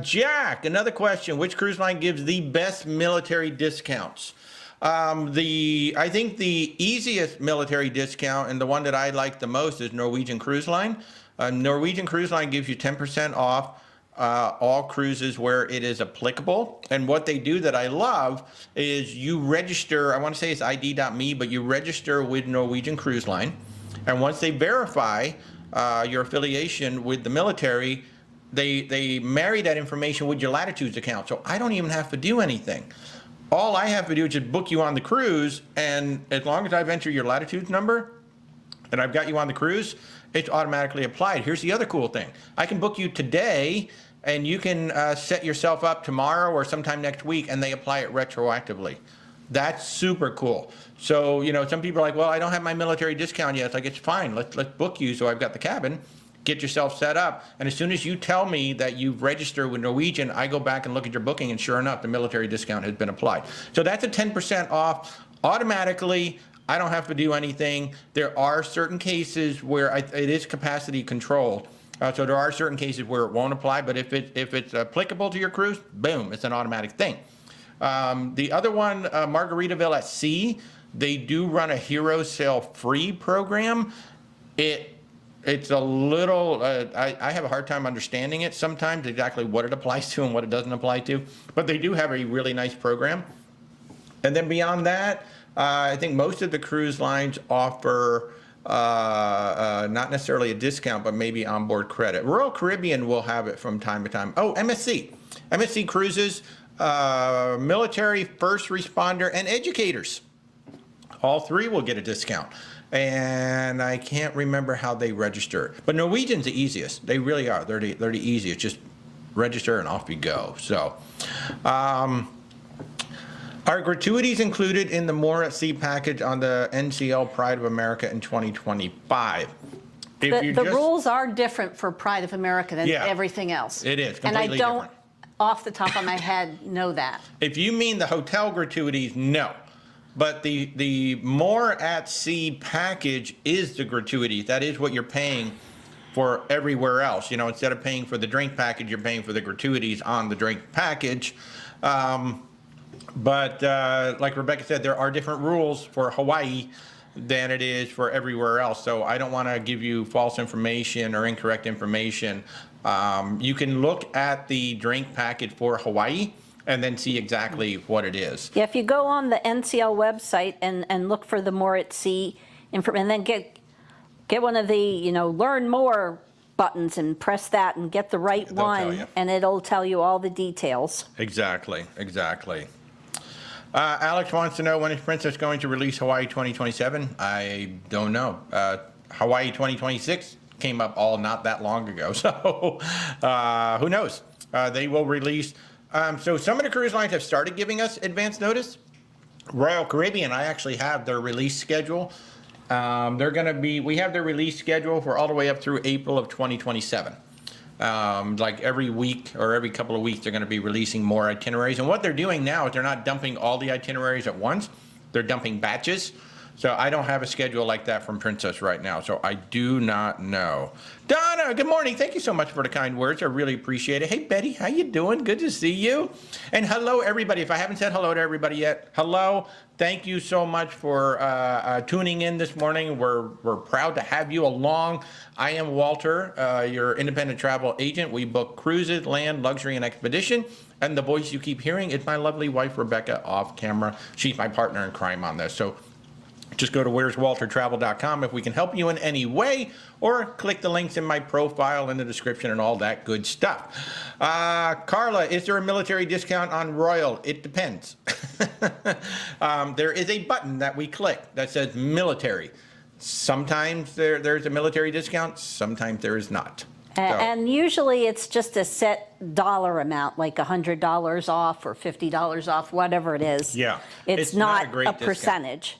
Jack, another question. Which cruise line gives the best military discounts? I think the easiest military discount and the one that I like the most is Norwegian Cruise Line. Norwegian Cruise Line gives you 10% off all cruises where it is applicable. And what they do that I love is you register, I want to say it's ID.me, but you register with Norwegian Cruise Line. And once they verify your affiliation with the military, they marry that information with your Latitudes account. So I don't even have to do anything. All I have to do is just book you on the cruise, and as long as I've entered your Latitudes number and I've got you on the cruise, it's automatically applied. Here's the other cool thing. I can book you today, and you can set yourself up tomorrow or sometime next week, and they apply it retroactively. That's super cool. So, you know, some people are like, well, I don't have my military discount yet. It's like, it's fine. Let's book you. So I've got the cabin. Get yourself set up. And as soon as you tell me that you've registered with Norwegian, I go back and look at your booking, and sure enough, the military discount has been applied. So that's a 10% off automatically. I don't have to do anything. There are certain cases where it is capacity controlled. So there are certain cases where it won't apply, but if it's applicable to your cruise, boom, it's an automatic thing. The other one, Margaritaville at Sea, they do run a hero sale free program. It's a little, I have a hard time understanding it sometimes, exactly what it applies to and what it doesn't apply to, but they do have a really nice program. And then beyond that, I think most of the cruise lines offer not necessarily a discount, but maybe onboard credit. Royal Caribbean will have it from time to time. Oh, MSC Cruises, military, first responder, and educators. All 3 will get a discount. And I can't remember how they register. But Norwegian's the easiest. They really are. They're the easiest. Just register and off you go. So, are gratuities included in the More at Sea package on the NCL Pride of America in 2025? The rules are different for Pride of America than everything else. It is and I completely don't, different. off the top of my head, know that. If you mean the hotel gratuities, no. But the More at Sea package is the gratuity. That is what you're paying for everywhere else. You know, instead of paying for the drink package, you're paying for the gratuities on the drink package. But like Rebecca said, there are different rules for Hawaii than it is for everywhere else. So I don't want to give you false information or incorrect information. You can look at the drink package for Hawaii and then see exactly what it is. Yeah, if you go on the NCL website and look for the More at Sea info, and then get one of the, you know, learn more buttons and press that and get the right one, and it'll tell you all the details. Exactly. Alex wants to know, when is Princess going to release Hawaii 2027? I don't know. Hawaii 2026 came up all not that long ago, so who knows? They will release. So some of the cruise lines have started giving us advance notice. Royal Caribbean, I actually have their release schedule. We have their release schedule for all the way up through April of 2027. Like every week or every couple of weeks, they're going to be releasing more itineraries. And what they're doing now is they're not dumping all the itineraries at once. They're dumping batches. So I don't have a schedule like that from Princess right now, so I do not know. Donna, good morning. Thank you so much for the kind words. I really appreciate it. Hey, Betty, how you doing? Good to see you. And hello, everybody. If I haven't said hello to everybody yet, hello. Thank you so much for tuning in this morning. We're proud to have you along. I am Walter, your independent travel agent. We book cruises, land, luxury, and expedition. And the voice you keep hearing is my lovely wife, Rebecca, off camera. She's my partner in crime on this. So just go to where'swaltertravel.com if we can help you in any way, or click the links in my profile in the description and all that good stuff. Carla, is there a military discount on Royal? It depends. There is a button that we click that says military. Sometimes there's a military discount, sometimes there is not. And usually it's just a set dollar amount, like $100 off or $50 off, whatever it is. Yeah. It's not great a discount. percentage.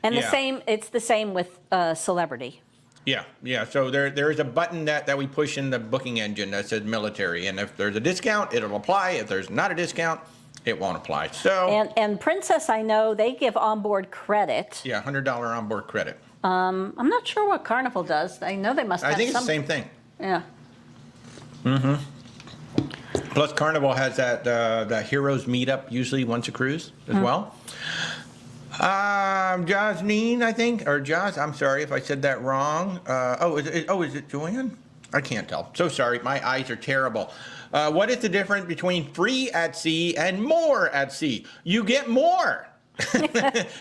And it's the same with Celebrity. Yeah. So there is a button that we push in the booking engine that says military, and if there's a discount, it'll apply. If there's not a discount, it won't apply. So and Princess, I know they give onboard credit. yeah, $100 onboard credit. I'm not sure what Carnival does. I know they must have I think it's some. the same thing. Yeah. Plus, Carnival has that Heroes meetup usually once a cruise as well. Jasmine, I think, or Jas. I'm sorry if I said that wrong. Is it Joanne? I can't tell. So sorry, my eyes are terrible. What is the difference between free at sea and more at sea? You get more.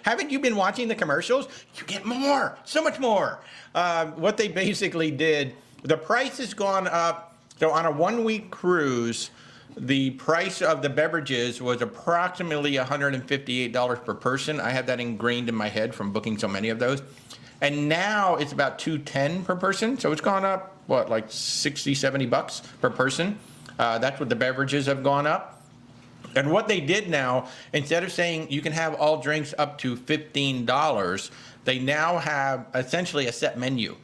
Haven't you been watching the commercials? You get more, so much more. What they basically did, the price has gone up. So on a 1-week cruise, the price of the beverages was approximately $158 per person. I had that ingrained in my head from booking so many of those. And now it's about $210 per person. So it's gone up, what, like 60, 70 bucks per person. That's what the beverages have gone up. And what they did now, instead of saying you can have all drinks up to $15, they now have essentially a set menu.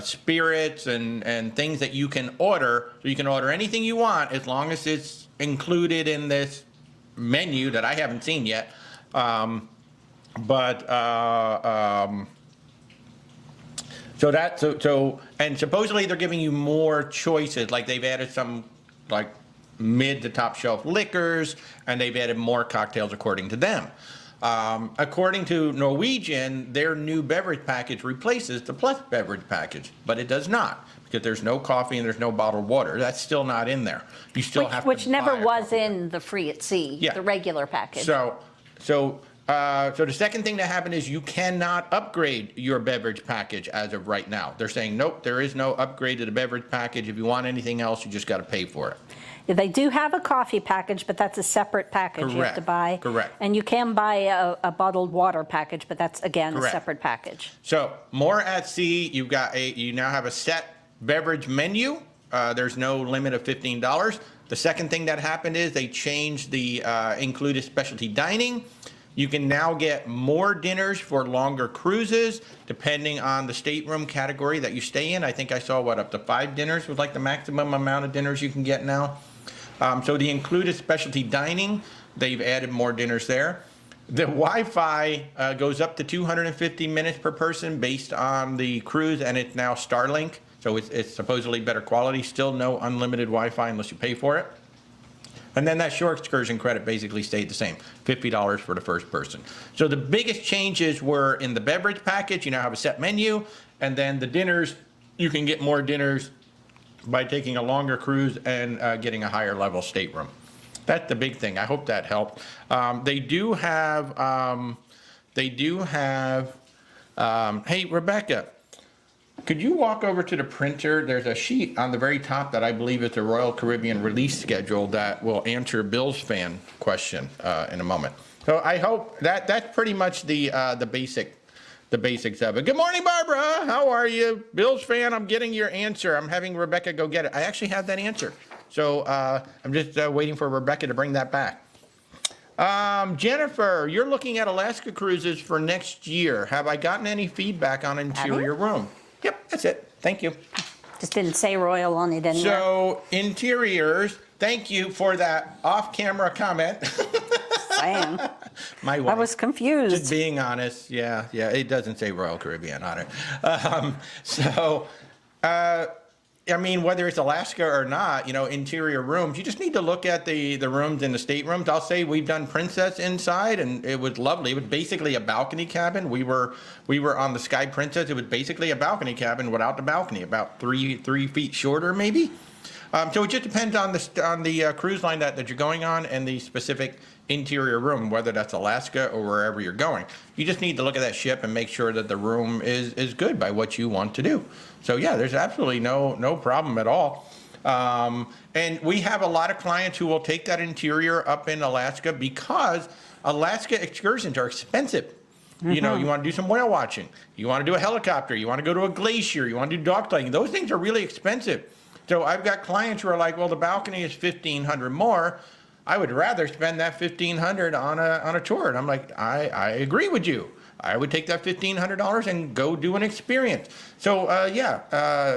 Spirits and things that you can order. So you can order anything you want as long as it's included in this menu that I haven't seen yet. So supposedly they're giving you more choices. Like they've added some like mid to top shelf liquors, and they've added more cocktails according to them. According to Norwegian, their new beverage package replaces the Plus beverage package, but it does not, because there's no coffee and there's no bottled water. That's still not in there. You still have to Which never buy a was coffee in the free at sea, Yeah. the regular package. So the second thing that happened is you cannot upgrade your beverage package as of right now. They're saying, nope, there is no upgrade to the beverage package. If you want anything else, you just got to pay for it. They do have a coffee package, but that's a separate package you have to buy. Correct. And you can buy a bottled water package, but that's, again, Correct. a separate package. So more at sea, you now have a set beverage menu. There's no limit of $15. The second thing that happened is they changed the included specialty dining. You can now get more dinners for longer cruises, depending on the stateroom category that you stay in. I think I saw, up to 5 dinners was like the maximum amount of dinners you can get now. So the included specialty dining, they've added more dinners there. The Wi-Fi goes up to 250 minutes per person based on the cruise, and it's now Starlink. So it's supposedly better quality. Still no unlimited Wi-Fi unless you pay for it. And then that shore excursion credit basically stayed the same, $50 for the first person. So the biggest changes were in the beverage package. You now have a set menu. And then the dinners, you can get more dinners by taking a longer cruise and getting a higher level stateroom. That's the big thing. I hope that helped. They do have, hey, Rebecca, could you walk over to the printer? There's a sheet on the very top that I believe is the Royal Caribbean release schedule that will answer Bill's fan question in a moment. So I hope that's pretty much the basics of it. Good morning, Barbara. How are you? Bill's fan, I'm getting your answer. I'm having Rebecca go get it. I actually have that answer. So I'm just waiting for Rebecca to bring that back. Jennifer, you're looking at Alaska cruises for next year. Have I gotten any feedback on interior room? Yep, that's it. Thank you. Just didn't say Royal on it anywhere. So interiors, thank you for that off-camera comment. Saying. My wife. I was confused. Just being honest. Yeah. It doesn't say Royal Caribbean on it. I mean, whether it's Alaska or not, interior rooms, you just need to look at the rooms in the staterooms. I'll say we've done Princess inside, and it was lovely. It was basically a balcony cabin. We were on the Sky Princess. It was basically a balcony cabin without the balcony, about 3 feet shorter, maybe. So it just depends on the cruise line that you're going on and the specific interior room, whether that's Alaska or wherever you're going. You just need to look at that ship and make sure that the room is good by what you want to do. So yeah, there's absolutely no problem at all. And we have a lot of clients who will take that interior up in Alaska because Alaska excursions are expensive. You want to do some whale watching. You want to do a helicopter. You want to go to a glacier. You want to do dog sledding. Those things are really expensive. So I've got clients who are like, well, the balcony is $1,500 more. I would rather spend that $1,500 on a tour. And I'm like, I agree with you. I would take that $1,500 and go do an experience. So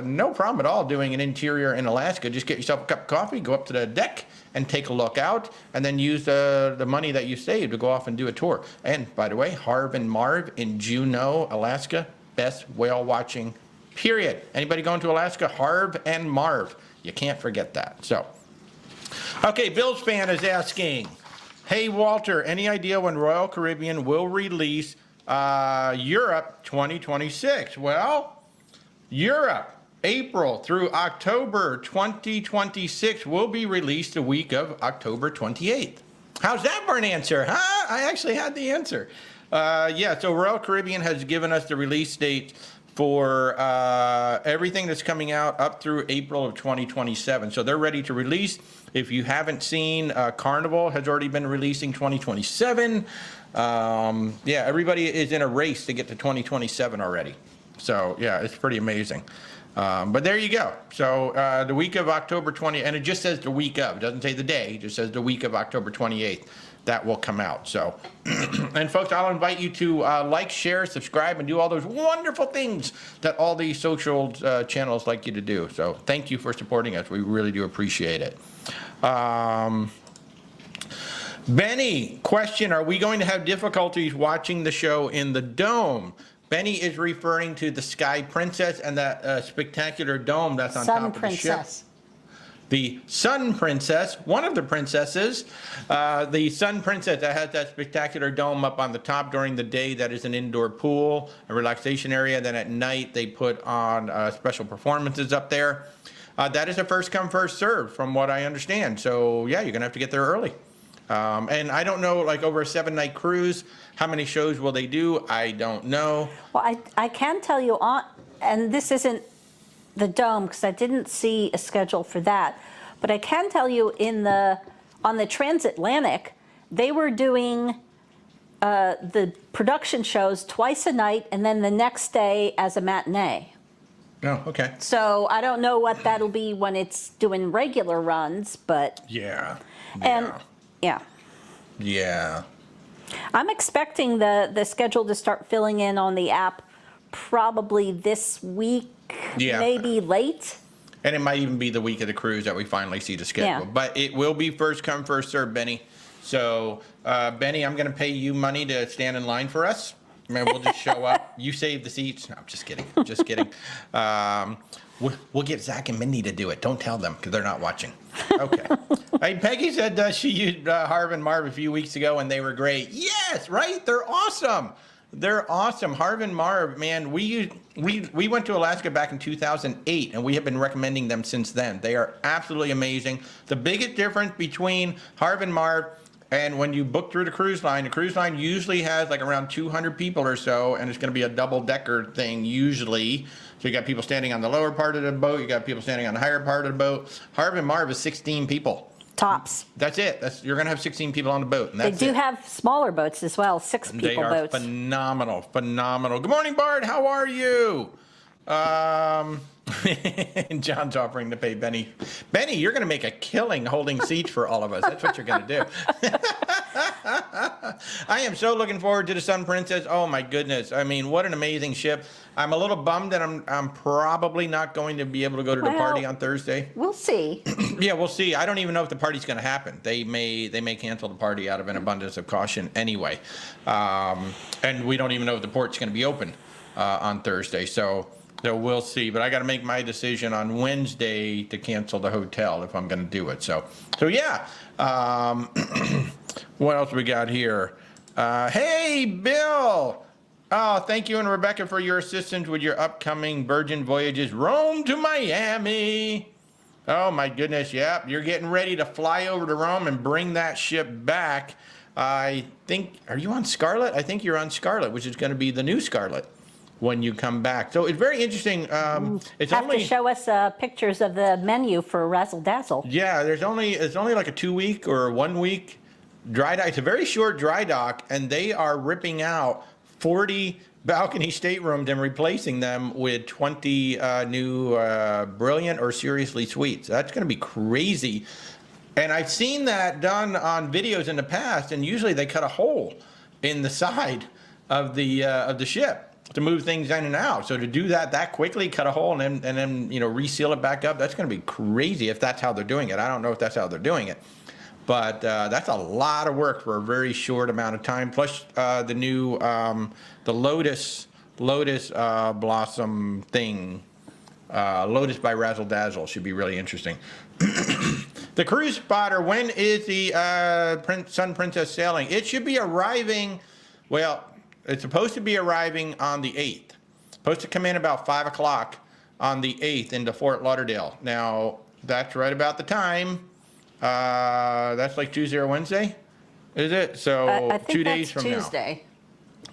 no problem at all doing an interior in Alaska. Just get yourself a cup of coffee, go up to the deck and take a look out, and then use the money that you saved to go off and do a tour. And by the way, Harv and Marv in Juneau, Alaska, best whale watching, period. Anybody going to Alaska, Harv and Marv. You can't forget that. So, okay, Bill's fan is asking, hey, Walter, any idea when Royal Caribbean will release Europe 2026? Well, Europe, April through October 2026 will be released the week of October 28th. How's that for an answer, huh? I actually had the answer. So Royal Caribbean has given us the release date for everything that's coming out up through April of 2027. So they're ready to release. If you haven't seen, Carnival has already been releasing 2027. Everybody is in a race to get to 2027 already. So yeah, it's pretty amazing. But there you go. So the week of October 20, and it just says the week of, it doesn't say the day, it just says the week of October 28th. That will come out. So, and folks, I'll invite you to like, share, subscribe, and do all those wonderful things that all these social channels like you to do. So thank you for supporting us. We really do appreciate it. Benny, question, are we going to have difficulties watching the show in the dome? Benny is referring to the Sky Princess and that spectacular dome that's on top of the ship. The Sun Princess, one of the princesses, the Sun Princess that has that spectacular dome up on the top. During the day, that is an indoor pool, a relaxation area. Then at night, they put on special performances up there. That is a first come, first serve, from what I understand. So yeah, you're gonna have to get there early. And I don't know, like over a 7-night cruise, how many shows will they do? I don't know. Well, I can tell you and this isn't the dome because I didn't see a schedule for that, but I can tell you on the transatlantic, they were doing the production shows twice a night and then the next day as a matinee. Oh, okay. So I don't know what that'll be when it's doing regular runs, but yeah. I'm expecting the schedule to start filling in on the app probably this week, maybe late. And it might even be the week of the cruise that we finally see the schedule. Yeah. But it will be first come, first serve, Benny. So, Benny, I'm going to pay you money to stand in line for us. Man, we'll just show up. You save the seats. No, I'm just kidding. Just kidding. We'll get Zach and Mindy to do it. Don't tell them because they're not watching. Okay. Hey, Peggy said she used Harv and Marv a few weeks ago and they were great. Yes, right? They're awesome. They're awesome. Harv and Marv, man, we went to Alaska back in 2008 and we have been recommending them since then. They are absolutely amazing. The biggest difference between Harv and Marv and when you book through the cruise line usually has like around 200 people or so, and it's going to be a double-decker thing usually. So you got people standing on the lower part of the boat, you got people standing on the higher part of the boat. Harv and Marv is 16 people. Tops. That's it. You're going to have 16 people on the boat. And they do have smaller boats as well, 6-people boats. They are phenomenal, phenomenal. Good morning, Bart. How are you? John's offering to pay Benny. Benny, you're going to make a killing holding seats for all of us. That's what you're going to do. I am so looking forward to the Sun Princess. Oh my goodness. I mean, what an amazing ship. I'm a little bummed that I'm probably not going to be able to go to the party on Thursday. We'll see. Yeah, we'll see. I don't even know if the party's going to happen. They may cancel the party out of an abundance of caution anyway. And we don't even know if the port's going to be open on Thursday. So we'll see. But I got to make my decision on Wednesday to cancel the hotel if I'm going to do it. So yeah. What else we got here? Hey, Bill. Oh, thank you and Rebecca for your assistance with your upcoming Virgin Voyages Rome to Miami. Oh my goodness, yep. You're getting ready to fly over to Rome and bring that ship back. I think, are you on Scarlet? I think you're on Scarlet, which is going to be the new Scarlet when you come back. So it's very interesting. It's Have only to show us pictures of the menu for Razzle Dazzle. Yeah, it's only like a 2-week or 1 week dry dock. It's a very short dry dock, and they are ripping out 40 balcony staterooms and replacing them with 20 new Brilliant or Seriously Suites. That's going to be crazy. And I've seen that done on videos in the past, and usually they cut a hole in the side of the ship to move things in and out. So to do that quickly, cut a hole and then reseal it back up, that's going to be crazy if that's how they're doing it. I don't know if that's how they're doing it. But that's a lot of work for a very short amount of time. Plus the new the Lotus Blossom thing, Lotus by Razzle Dazzle should be really interesting. The Cruise Spotter. When is the Sun Princess sailing? It should be arriving. Well, it's supposed to be arriving on the 8th. Supposed to come in about 5 o'clock on the 8th into Fort Lauderdale. Now that's right about the time. That's like Tuesday or Wednesday, is it? So I think 2 days that's from Tuesday.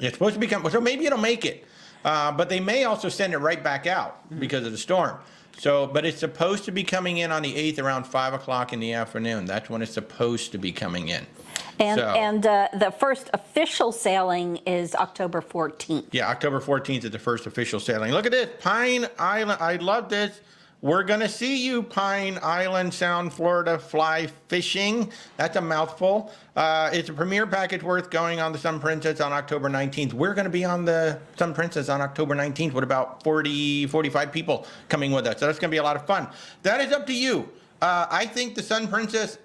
now. It's supposed to become, so maybe it'll make it. But they may also send it right back out because of the storm. So, but it's supposed to be coming in on the 8th around 5 o'clock in the afternoon. That's when it's supposed to be coming in. And the first official sailing is October 14th. Yeah, October 14th is the first official sailing. Look at this, Pine Island. I love this. We're going to see you, Pine Island, Sound, Florida, fly fishing. That's a mouthful. It's a premiere package worth going on the Sun Princess on October 19th. We're going to be on the Sun Princess on October 19th with about 45 people coming with us. So that's going to be a lot of fun. That is up to you. I think the Sun Princess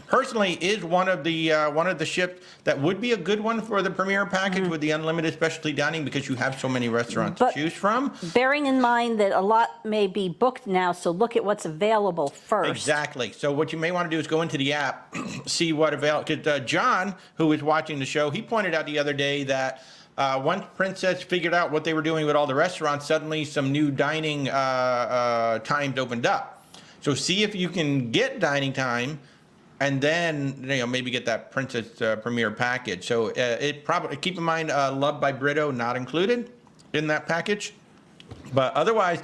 personally is one of the ships that would be a good one for the premiere package with the unlimited specialty dining because you have so many restaurants to choose from. Bearing in mind that a lot may be booked now, so look at what's available first. Exactly. So what you may want to do is go into the app, see what available. Because John, who was watching the show, he pointed out the other day that once Princess figured out what they were doing with all the restaurants, suddenly some new dining times opened up. So see if you can get dining time. And then maybe get that Princess Premier package. So it probably keep in mind Love by Brito not included in that package, but otherwise,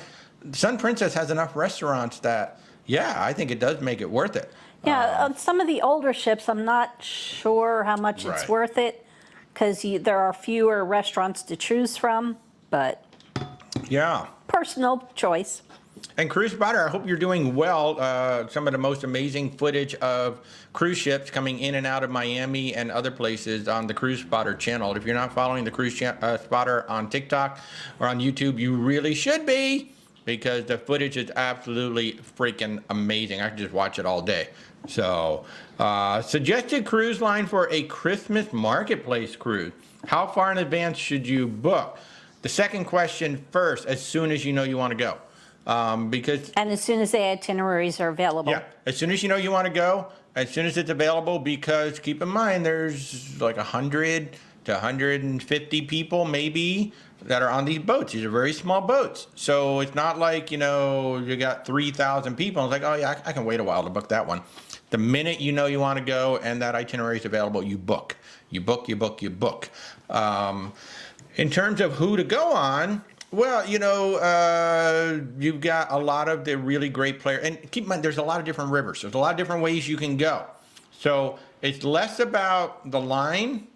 Sun Princess has enough restaurants that I think it does make it worth it. Yeah, on some of the older ships, I'm not sure how much it's worth it because there are fewer restaurants to choose from. But personal choice. And Cruise Spotter, I hope you're doing well. Some of the most amazing footage of cruise ships coming in and out of Miami and other places on the Cruise Spotter channel. If you're not following the Cruise Spotter on TikTok or on YouTube, you really should be because the footage is absolutely freaking amazing. I could just watch it all day. So, suggested cruise line for a Christmas marketplace cruise. How far in advance should you book? The second question first, as soon as you know you want to go. And as soon as the itineraries are available. Yeah, as soon as you know you want to go, as soon as it's available, because keep in mind there's like 100 to 150 people maybe that are on these boats. These are very small boats. So it's not like, you got 3,000 people. It's like, oh yeah, I can wait a while to book that one. The minute you know you want to go and that itinerary is available, you book. You book. In terms of who to go on, well, you've got a lot of the really great players. And keep in mind, there's a lot of different rivers. There's a lot of different ways you can go. So it's less about the line.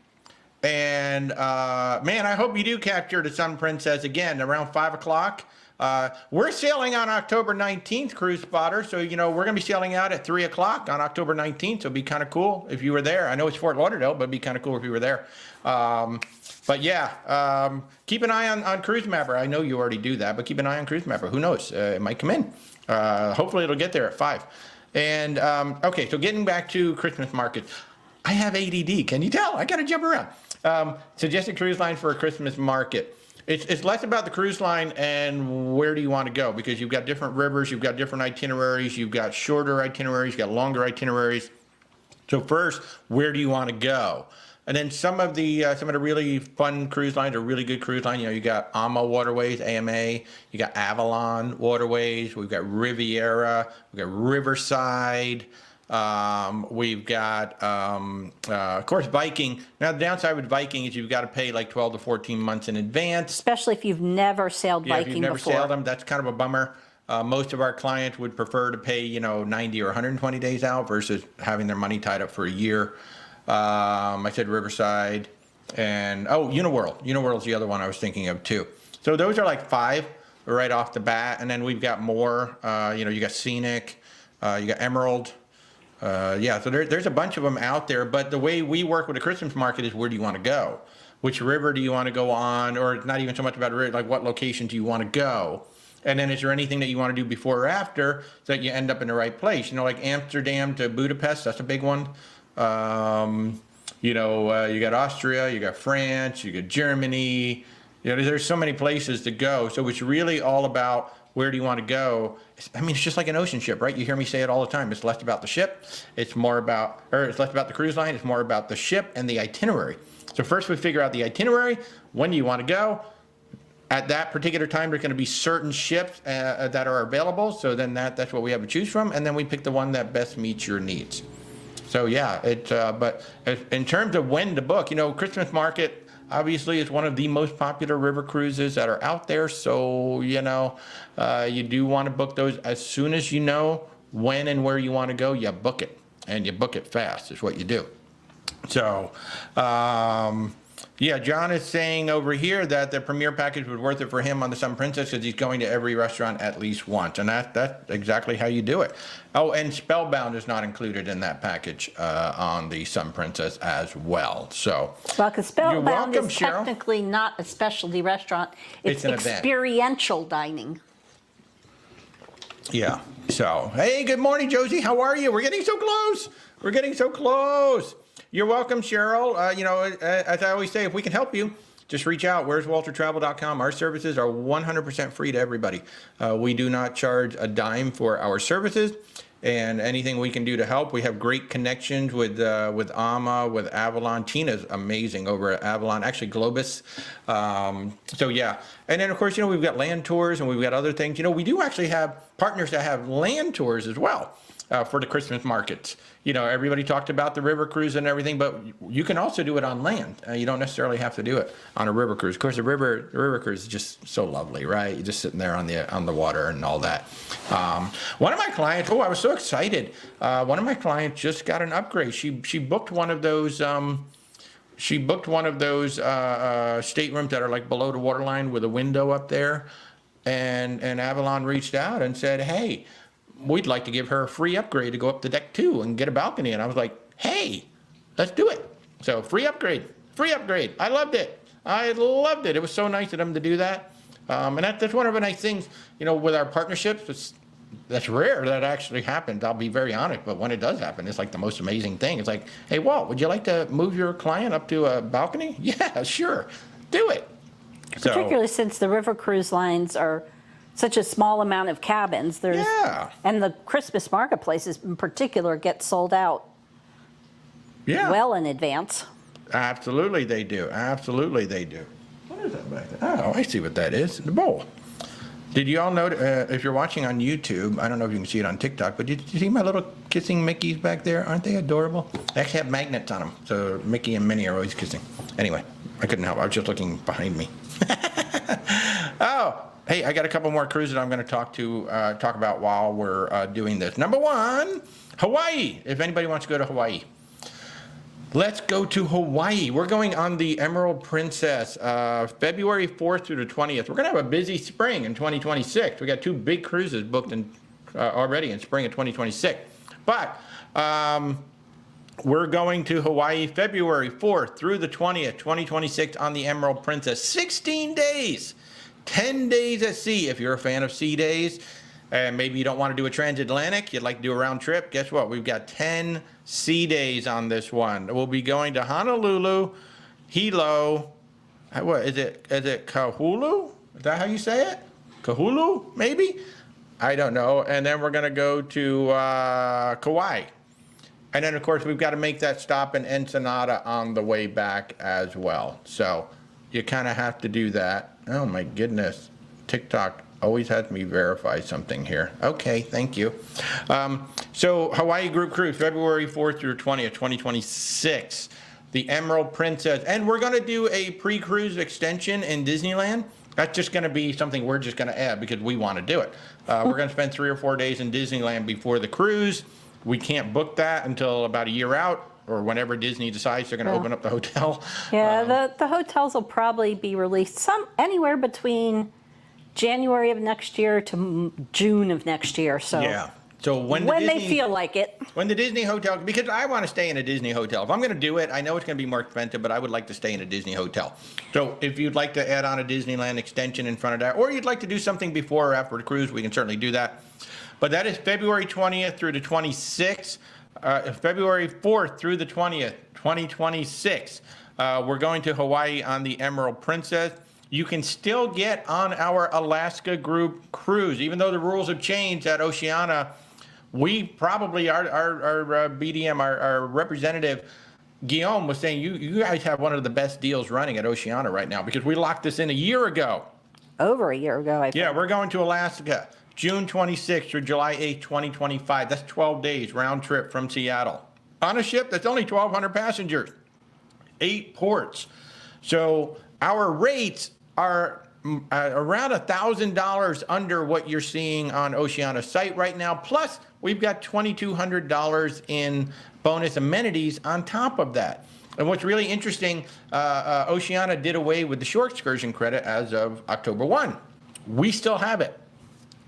And, man, I hope you do capture the Sun Princess again around 5 o'clock We're sailing on October 19th, Cruise Spotter. So, we're going to be sailing out at 3 o'clock on October 19th. So it'd be kind of cool if you were there. I know it's Fort Lauderdale, but it'd be kind of cool if you were there. But yeah, keep an eye on Cruise Mapper. I know you already do that, but keep an eye on Cruise Mapper. Who knows? It might come in. Hopefully it'll get there at 5. And, okay, so getting back to Christmas market. I have ADD. Can you tell? I got to jump around. Suggested cruise line for a Christmas market. It's less about the cruise line and where do you want to go, because you've got different rivers, you've got different itineraries, you've got shorter itineraries, you've got longer itineraries. So first, where do you want to go? And then some of the really fun cruise lines are really good cruise lines. You got AMA Waterways, AMA. You got Avalon Waterways. We've got Riviera. We've got Riverside. We've got, of course, Viking. Now, the downside with Viking is you've got to pay like 12 to 14 months in advance. Especially if you've never sailed Viking before. If you've never sailed them, that's kind of a bummer. Most of our clients would prefer to pay, 90 or 120 days out versus having their money tied up for a year. I said Riverside and, Uniworld. Uniworld's the other one I was thinking of too. So those are like 5 right off the bat. And then we've got more, you got Scenic, you got Emerald. So there's a bunch of them out there, but the way we work with the Christmas market is where do you want to go? Which river do you want to go on? Or not even so much about a river, like what location do you want to go? And then is there anything that you want to do before or after so that you end up in the right place? Like Amsterdam to Budapest, that's a big one. You got Austria, you got France, you got Germany. There's so many places to go. So it's really all about where do you want to go. It's just like an ocean ship, right? You hear me say it all the time. It's less about the ship. It's less about the cruise line. It's more about the ship and the itinerary. So first we figure out the itinerary. When do you want to go? At that particular time, there's going to be certain ships that are available. So then that's what we have to choose from. And then we pick the one that best meets your needs. So yeah, but in terms of when to book, Christmas market obviously is one of the most popular river cruises that are out there. So, you do want to book those as soon as you know when and where you want to go, you book it, and you book it fast is what you do. So, yeah, John is saying over here that the premier package was worth it for him on the Sun Princess because he's going to every restaurant at least once. And that's exactly how you do it. Oh, and Spellbound is not included in that package on the Sun Princess as well. So, well, because Spellbound is Cheryl. technically not a specialty restaurant. It's an experiential dining. Yeah. So, hey, good morning, Josie. How are you? We're getting so close. We're getting so close. You're welcome, Cheryl. As I always say, if we can help you, just reach out. Where's WalterTravel.com. Our services are 100% free to everybody. We do not charge a dime for our services, and anything we can do to help. We have great connections with AMA, with Avalon. Tina's amazing over at Avalon, actually Globus. So yeah, and then of course we've got land tours and we've got other things. We do actually have partners that have land tours as well. For the Christmas markets. Everybody talked about the river cruise and everything, but you can also do it on land. You don't necessarily have to do it on a river cruise. Of course, the river cruise is just so lovely, right? You're just sitting there on the water and all that. One of my clients, I was so excited. One of my clients just got an upgrade. She booked one of those. Staterooms that are like below the waterline with a window up there, and Avalon reached out and said, hey, we'd like to give her a free upgrade to go up to deck 2 and get a balcony. And I was like, hey, let's do it. So free upgrade. I loved it. It was so nice of them to do that. And that's one of the nice things, with our partnerships. That's rare that actually happens. I'll be very honest. But when it does happen, it's like the most amazing thing. It's like, hey, Walt, would you like to move your client up to a balcony? Yeah, sure. Do it. Particularly since the river cruise lines are such a small amount of cabins. And the Christmas marketplaces in particular get sold out well in advance. Absolutely they do. What is that back there? Oh, I see what that is. The bowl. Did you all know, if you're watching on YouTube, I don't know if you can see it on TikTok, but did you see my little kissing Mickeys back there? Aren't they adorable? They actually have magnets on them, so Mickey and Minnie are always kissing. Anyway, I couldn't help. I was just looking behind me. Oh. Hey, I got a couple more cruises I'm going to talk about while we're doing this. Number 1, Hawaii. If anybody wants to go to Hawaii. Let's go to Hawaii. We're going on the Emerald Princess, February 4th through the 20th. We're going to have a busy spring in 2026. We got 2 big cruises booked in already in spring of 2026. But we're going to Hawaii February 4th through the 20th, 2026 on the Emerald Princess. 16 days, 10 days at sea. If you're a fan of sea days, and maybe you don't want to do a transatlantic, you'd like to do a round trip, guess what? We've got 10 sea days on this one. We'll be going to Honolulu, Hilo, what is it Kahulu? Is that how you say it? Kahulu, maybe? I don't know. And then we're going to go to Kauai. And then, of course, we've got to make that stop in Ensenada on the way back as well. So you kind of have to do that. Oh, my goodness. TikTok always has me verify something here. Okay, thank you. So Hawaii Group Cruise, February 4th through 20th, 2026. The Emerald Princess. And we're going to do a pre-cruise extension in Disneyland. That's just going to be something we're just going to add because we want to do it. We're going to spend 3 or 4 days in Disneyland before the cruise. We can't book that until about a year out or whenever Disney decides they're going to open up the hotel. Yeah, the hotels will probably be released anywhere between January of next year to June of next year. So yeah. So when they feel like it. When the Disney hotel, because I want to stay in a Disney hotel. If I'm going to do it, I know it's going to be more expensive, but I would like to stay in a Disney hotel. So if you'd like to add on a Disneyland extension in front of that, or you'd like to do something before or after the cruise, we can certainly do that. But that is February 20th through the 26th, February 4th through the 20th, 2026. We're going to Hawaii on the Emerald Princess. You can still get on our Alaska Group cruise, even though the rules have changed at Oceania. We probably, our BDM, our representative, Guillaume, was saying, you guys have one of the best deals running at Oceania right now because we locked this in a year ago. Over a year ago, I think. Yeah, we're going to Alaska, June 26th through July 8th, 2025. That's 12 days round trip from Seattle. On a ship that's only 1,200 passengers, 8 ports. So our rates are around $1,000 under what you're seeing on Oceania's site right now. Plus, we've got $2,200 in bonus amenities on top of that. And what's really interesting, Oceania did away with the shore excursion credit as of October 1. We still have it.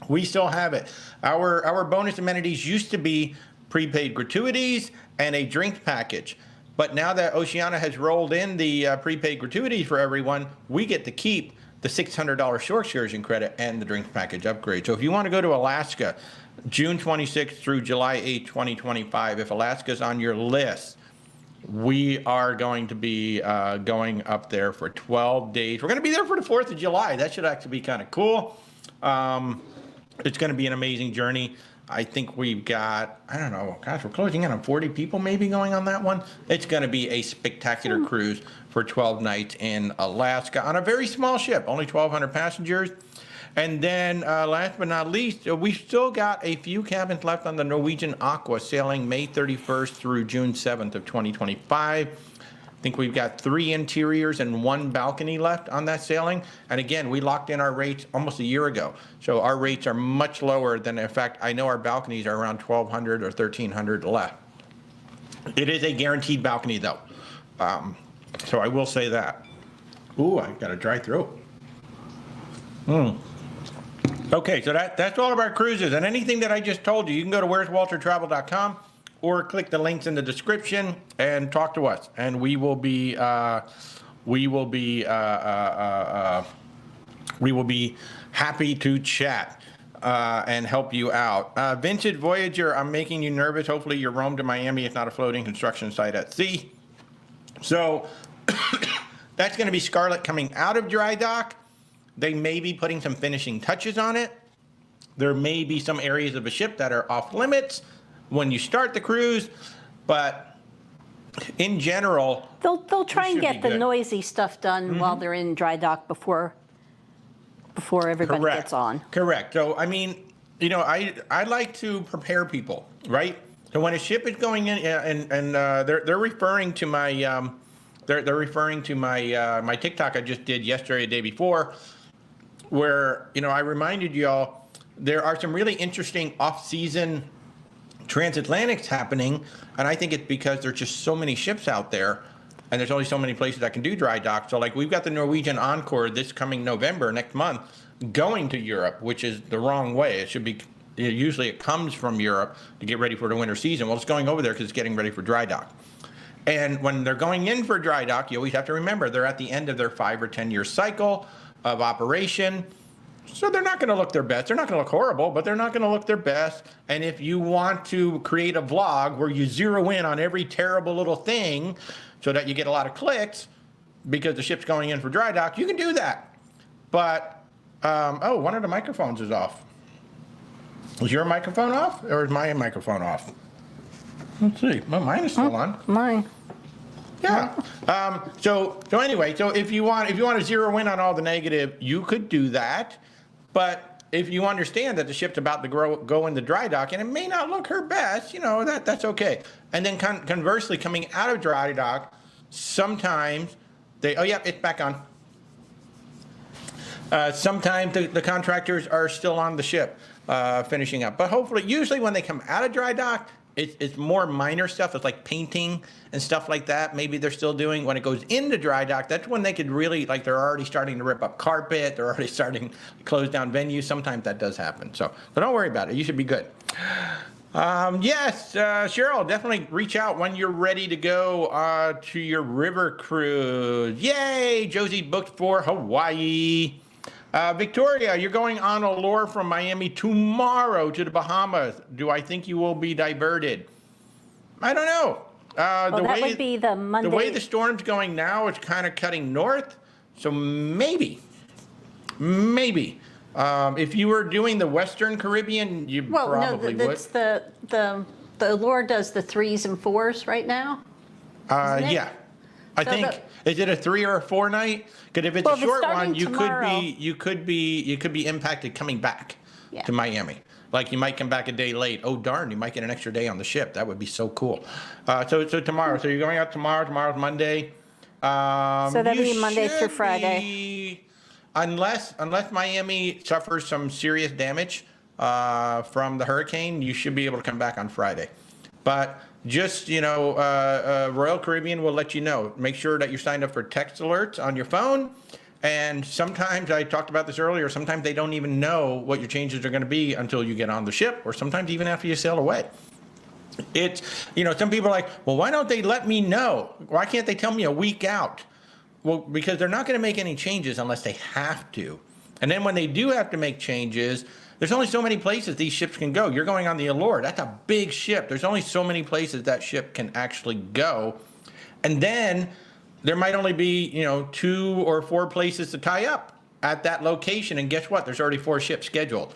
We still have it. Our bonus amenities used to be prepaid gratuities and a drink package. But now that Oceania has rolled in the prepaid gratuities for everyone, we get to keep the $600 shore excursion credit and the drink package upgrade. So if you want to go to Alaska, June 26th through July 8th, 2025, if Alaska's on your list, we are going to be going up there for 12 days. We're going to be there for the 4th of July. That should actually be kind of cool. It's going to be an amazing journey. I think we've got, I don't know, gosh, we're closing in on 40 people maybe going on that one. It's going to be a spectacular cruise for 12 nights in Alaska on a very small ship, only 1,200 passengers. And then last but not least, we've still got a few cabins left on the Norwegian Aqua sailing May 31st through June 7th of 2025. I think we've got 3 interiors and 1 balcony left on that sailing. And again, we locked in our rates almost a year ago. So our rates are much lower than, in fact, I know our balconies are around 1,200 or 1,300 left. It is a guaranteed balcony though. So I will say that. Ooh, I got a dry throat. Okay, so that's all of our cruises. And anything that I just told you can go to where'swaltertravel.com or click the links in the description and talk to us. And we will be happy to chat and help you out. Vincent Voyager, I'm making you nervous. Hopefully you're Rome to Miami. It's not a floating construction site at sea. So that's going to be Scarlet coming out of dry dock. They may be putting some finishing touches on it. There may be some areas of the ship that are off limits when you start the cruise, but in general, they'll try and get the noisy stuff done while they're in dry dock before everybody gets on. Correct. So I mean, you know, I like to prepare people, right? So when a ship is going in, and they're referring to my they're referring to my my TikTok I just did yesterday, the day before, where, you know, I reminded y'all there are some really interesting off-season Transatlantic's happening, and I think it's because there's just so many ships out there, and there's only so many places that can do dry dock. So, like, we've got the Norwegian Encore this coming November, next month, going to Europe, which is the wrong way. It should be, usually it comes from Europe to get ready for the winter season. Well, it's going over there because it's getting ready for dry dock. And when they're going in for dry dock, you always have to remember they're at the end of their 5 or 10 year cycle of operation. So they're not going to look their best. They're not going to look horrible, but they're not going to look their best. And if you want to create a vlog where you zero in on every terrible little thing so that you get a lot of clicks because the ship's going in for dry dock, you can do that. But, oh, one of the microphones is off. Is your microphone off or is my microphone off? Let's see. Well, mine is still on. Mine. Yeah. So anyway, so if you want to zero in on all the negative, you could do that. But if you understand that the ship's about to go into dry dock and it may not look her best, that's okay. And then conversely, coming out of dry dock, sometimes it's back on. Sometimes the contractors are still on the ship finishing up. But hopefully, usually when they come out of dry dock, it's more minor stuff. It's like painting and stuff like that. Maybe they're still doing. When it goes into dry dock, that's when they could really, like, they're already starting to rip up carpet. They're already starting to close down venues. Sometimes that does happen. So don't worry about it. You should be good. Yes, Cheryl, definitely reach out when you're ready to go to your river cruise. Yay! Josie booked for Hawaii. Victoria, you're going on Allure from Miami tomorrow to the Bahamas. Do I think you will be diverted? I don't know. That would be the Monday. The way the storm's going now, it's kind of cutting north. So maybe. If you were doing the Western Caribbean, you probably would. That's the Allure does the 3s and 4s right now. Yeah. I think is it a 3 or a 4 night? Because if it's a short one, you could be impacted coming back to Miami. Like you might come back a day late. Oh darn, you might get an extra day on the ship. That would be so cool. So tomorrow. So you're going out tomorrow. Tomorrow's Monday. So that'll be Monday through Friday. Unless Miami suffers some serious damage from the hurricane, you should be able to come back on Friday. But just, Royal Caribbean will let you know. Make sure that you're signed up for text alerts on your phone. And sometimes, I talked about this earlier, sometimes they don't even know what your changes are going to be until you get on the ship, or sometimes even after you sail away. It's, some people are like, well, why don't they let me know? Why can't they tell me a week out? Well, because they're not going to make any changes unless they have to. And then when they do have to make changes, there's only so many places these ships can go. You're going on the Allure. That's a big ship. There's only so many places that ship can actually go. And then there might only be, 2 or 4 places to tie up at that location. And guess what? There's already 4 ships scheduled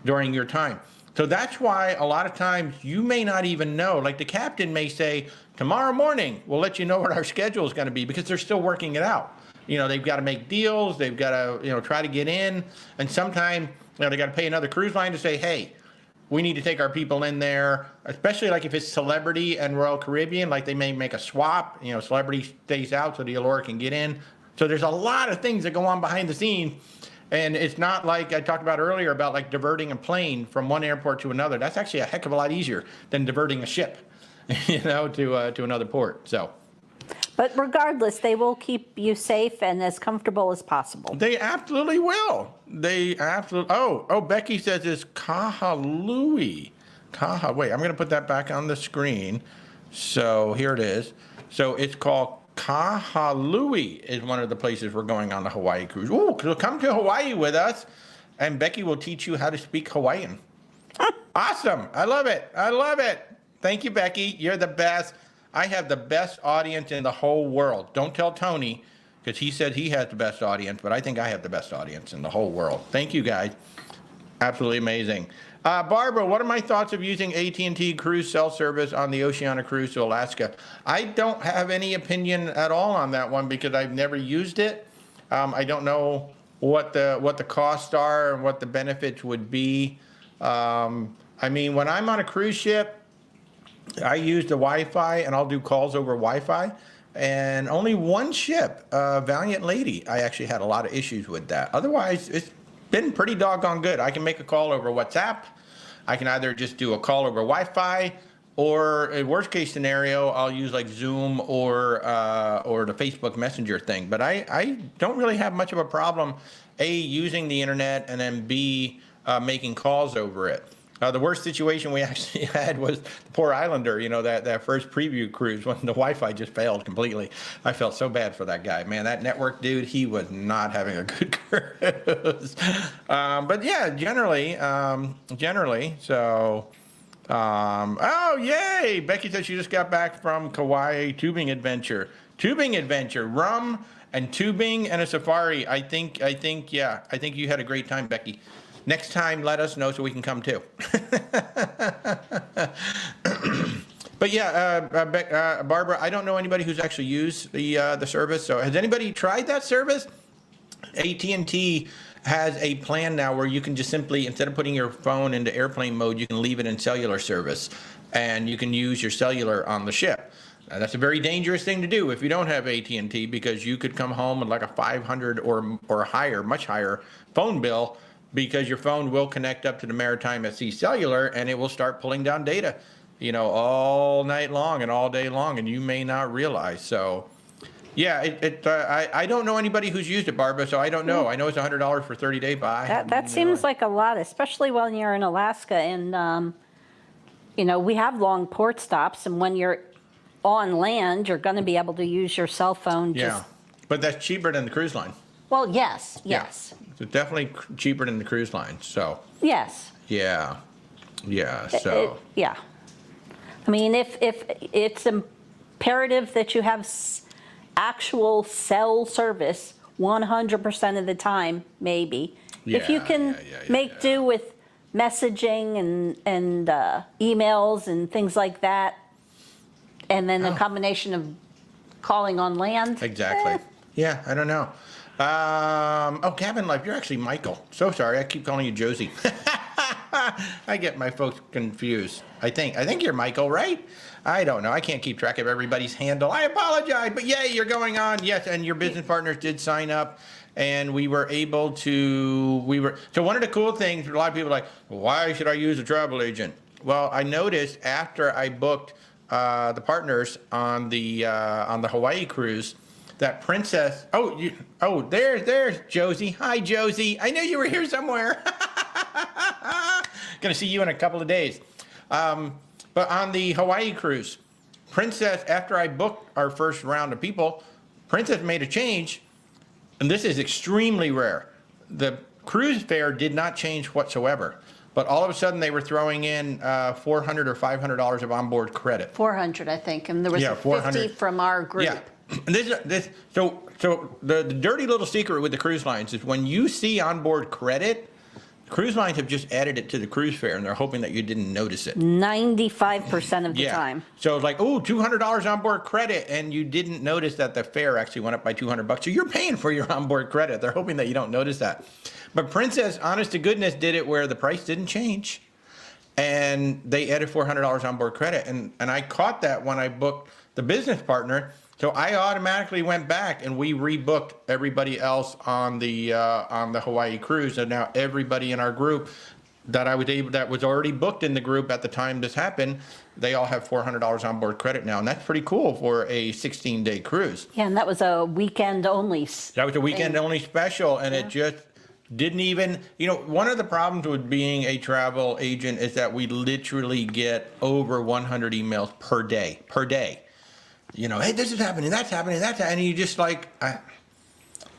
during your time. So that's why a lot of times you may not even know. Like the captain may say, tomorrow morning, we'll let you know what our schedule is going to be, because they're still working it out. They've got to make deals. They've got to, try to get in. And sometimes, they got to pay another cruise line to say, hey, we need to take our people in there, especially like if it's Celebrity and Royal Caribbean, like they may make a swap, Celebrity stays out so the Allure can get in. So there's a lot of things that go on behind the scenes. And it's not like I talked about earlier about like diverting a plane from one airport to another. That's actually a heck of a lot easier than diverting a ship, to another port. So. But regardless, they will keep you safe and as comfortable as possible. They absolutely will. They absolutely. Oh, Becky says it's Kahalui. Wait, I'm going to put that back on the screen. So here it is. So it's called Kahalui is one of the places we're going on the Hawaii cruise. Ooh, so come to Hawaii with us, and Becky will teach you how to speak Hawaiian. Awesome. I love it. Thank you, Becky. You're the best. I have the best audience in the whole world. Don't tell Tony, because he said he has the best audience, but I think I have the best audience in the whole world. Thank you, guys. Absolutely amazing. Barbara, what are my thoughts of using AT&T Cruise Cell Service on the Oceania cruise to Alaska? I don't have any opinion at all on that one because I've never used it. I don't know what the costs are and what the benefits would be. I mean, when I'm on a cruise ship, I use the Wi-Fi and I'll do calls over Wi-Fi. And only one ship, Valiant Lady, I actually had a lot of issues with that. Otherwise, it's been pretty doggone good. I can make a call over WhatsApp. I can either just do a call over Wi-Fi, or a worst case scenario, I'll use like Zoom or the Facebook Messenger thing. But I don't really have much of a problem, A, using the internet, and then B, making calls over it. The worst situation we actually had was the poor Islander, that first preview cruise when the Wi-Fi just failed completely. I felt so bad for that guy. Man, that network dude, he was not having a good cruise. But yeah, generally, so... oh, yay! Becky said she just got back from Kauai tubing adventure. Rum and tubing and a safari. I think you had a great time, Becky. Next time, let us know so we can come too. But yeah, Barbara, I don't know anybody who's actually used the service. So has anybody tried that service? AT&T has a plan now where you can just simply, instead of putting your phone into airplane mode, you can leave it in cellular service, and you can use your cellular on the ship. Now, that's a very dangerous thing to do if you don't have AT&T, because you could come home with like a 500 or higher, much higher phone bill, because your phone will connect up to the Maritime at Sea Cellular, and it will start pulling down data, all night long and all day long, and you may not realize. So yeah, I don't know anybody who's used it, Barbara, so I don't know. I know it's $100 for 30-day buy. That seems like a lot, especially when you're in Alaska, and we have long port stops, and when you're on land, you're going to be able to use your cell phone. Yeah, but that's cheaper than the cruise line. Well, yes. Yeah. It's definitely cheaper than the cruise line. So yes. Yeah. So yeah. I mean, if it's imperative that you have actual cell service 100% of the time, maybe. If you can make do with messaging and emails and things like that, and then a combination of calling on land. Exactly. Yeah, I don't know. Cabin Life, you're actually Michael. So sorry, I keep calling you Josie. I get my folks confused. I think you're Michael, right? I don't know. I can't keep track of everybody's handle. I apologize, but yay, you're going on. Yes, and your business partners did sign up, and we were able to, so one of the cool things, a lot of people are like, why should I use a travel agent? Well, I noticed after I booked the partners on the Hawaii cruise, that Princess, there's Josie. Hi, Josie. I knew you were here somewhere. Gonna see you in a couple of days. But on the Hawaii cruise, Princess, after I booked our first round of people, Princess made a change, and this is extremely rare. The cruise fare did not change whatsoever, but all of a sudden they were throwing in $400 or $500 of onboard credit. 400, I think, and there was 50 from our group. Yeah. So the dirty little secret with the cruise lines is when you see onboard credit, cruise lines have just added it to the cruise fare, and they're hoping that you didn't notice it. 95% of the time. So it's like, $200 onboard credit, and you didn't notice that the fare actually went up by $200. So you're paying for your onboard credit. They're hoping that you don't notice that. But Princess, honest to goodness, did it where the price didn't change, and they added $400 onboard credit, and I caught that when I booked the business partner. So I automatically went back and we rebooked everybody else on the Hawaii cruise, and now everybody in our group that was already booked in the group at the time this happened, they all have $400 onboard credit now, and that's pretty cool for a 16-day cruise. Yeah, and that was a weekend only. That was a weekend only special, and it just didn't even. One of the problems with being a travel agent is that we literally get over 100 emails per day. Hey, this is happening, that's happening, and you just like,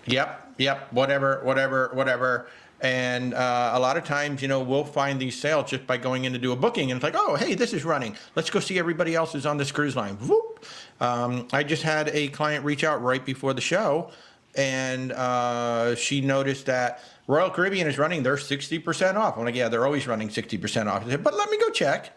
yep, whatever. And a lot of times, we'll find these sales just by going in to do a booking, and it's like, oh, hey, this is running. Let's go see everybody else who's on this cruise line. Whoop. I just had a client reach out right before the show, and she noticed that Royal Caribbean is running their 60% off. I'm like, yeah, they're always running 60% off. I said, but let me go check.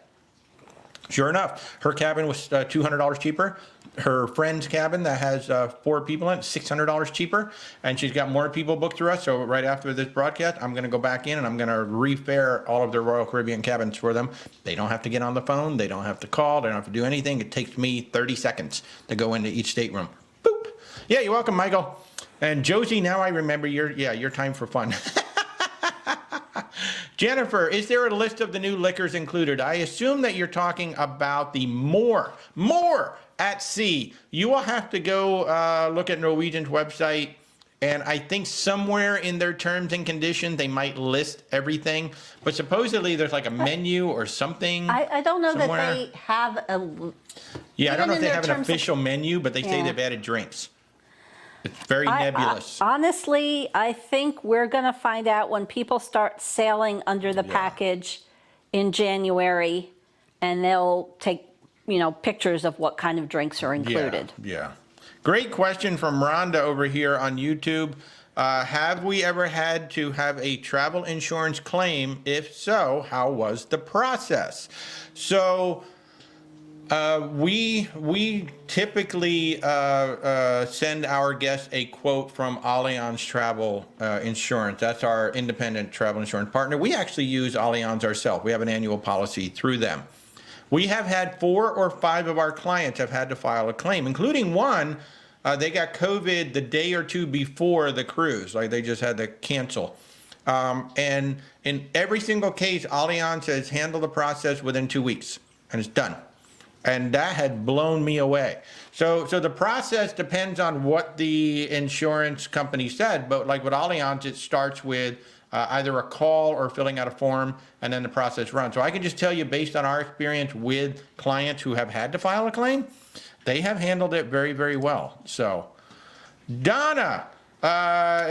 Sure enough, her cabin was $200 cheaper. Her friend's cabin that has 4 people in it, $600 cheaper. And she's got more people booked through us. So right after this broadcast, I'm going to go back in and I'm going to refare all of their Royal Caribbean cabins for them. They don't have to get on the phone. They don't have to call. They don't have to do anything. It takes me 30 seconds to go into each stateroom. Boop. Yeah, you're welcome, Michael. And Josie, now I remember your time for fun. Jennifer, is there a list of the new liquors included? I assume that you're talking about the more at sea. You will have to go look at Norwegian's website, and I think somewhere in their terms and conditions they might list everything. But supposedly there's like a menu or something. I don't know somewhere. that they have a. Yeah, I don't know if they have an terms of- official menu, but they say Yeah. they've added drinks. It's very nebulous. Honestly, I think we're going to find out when people start sailing under the package in January, and they'll take, pictures of what kind of drinks are included. Yeah. Great question from Rhonda over here on YouTube. Have we ever had to have a travel insurance claim? If so, how was the process? So we typically send our guests a quote from Allianz Travel Insurance. That's our independent travel insurance partner. We actually use Allianz ourselves. We have an annual policy through them. We have had 4 or 5 of our clients have had to file a claim, including one. They got COVID the day or two before the cruise. Like they just had to cancel. And in every single case, Allianz has handled the process within 2 weeks, and it's done. And that had blown me away. So the process depends on what the insurance company said, but like with Allianz, it starts with either a call or filling out a form, and then the process runs. So I can just tell you, based on our experience with clients who have had to file a claim, they have handled it very, very well. So Donna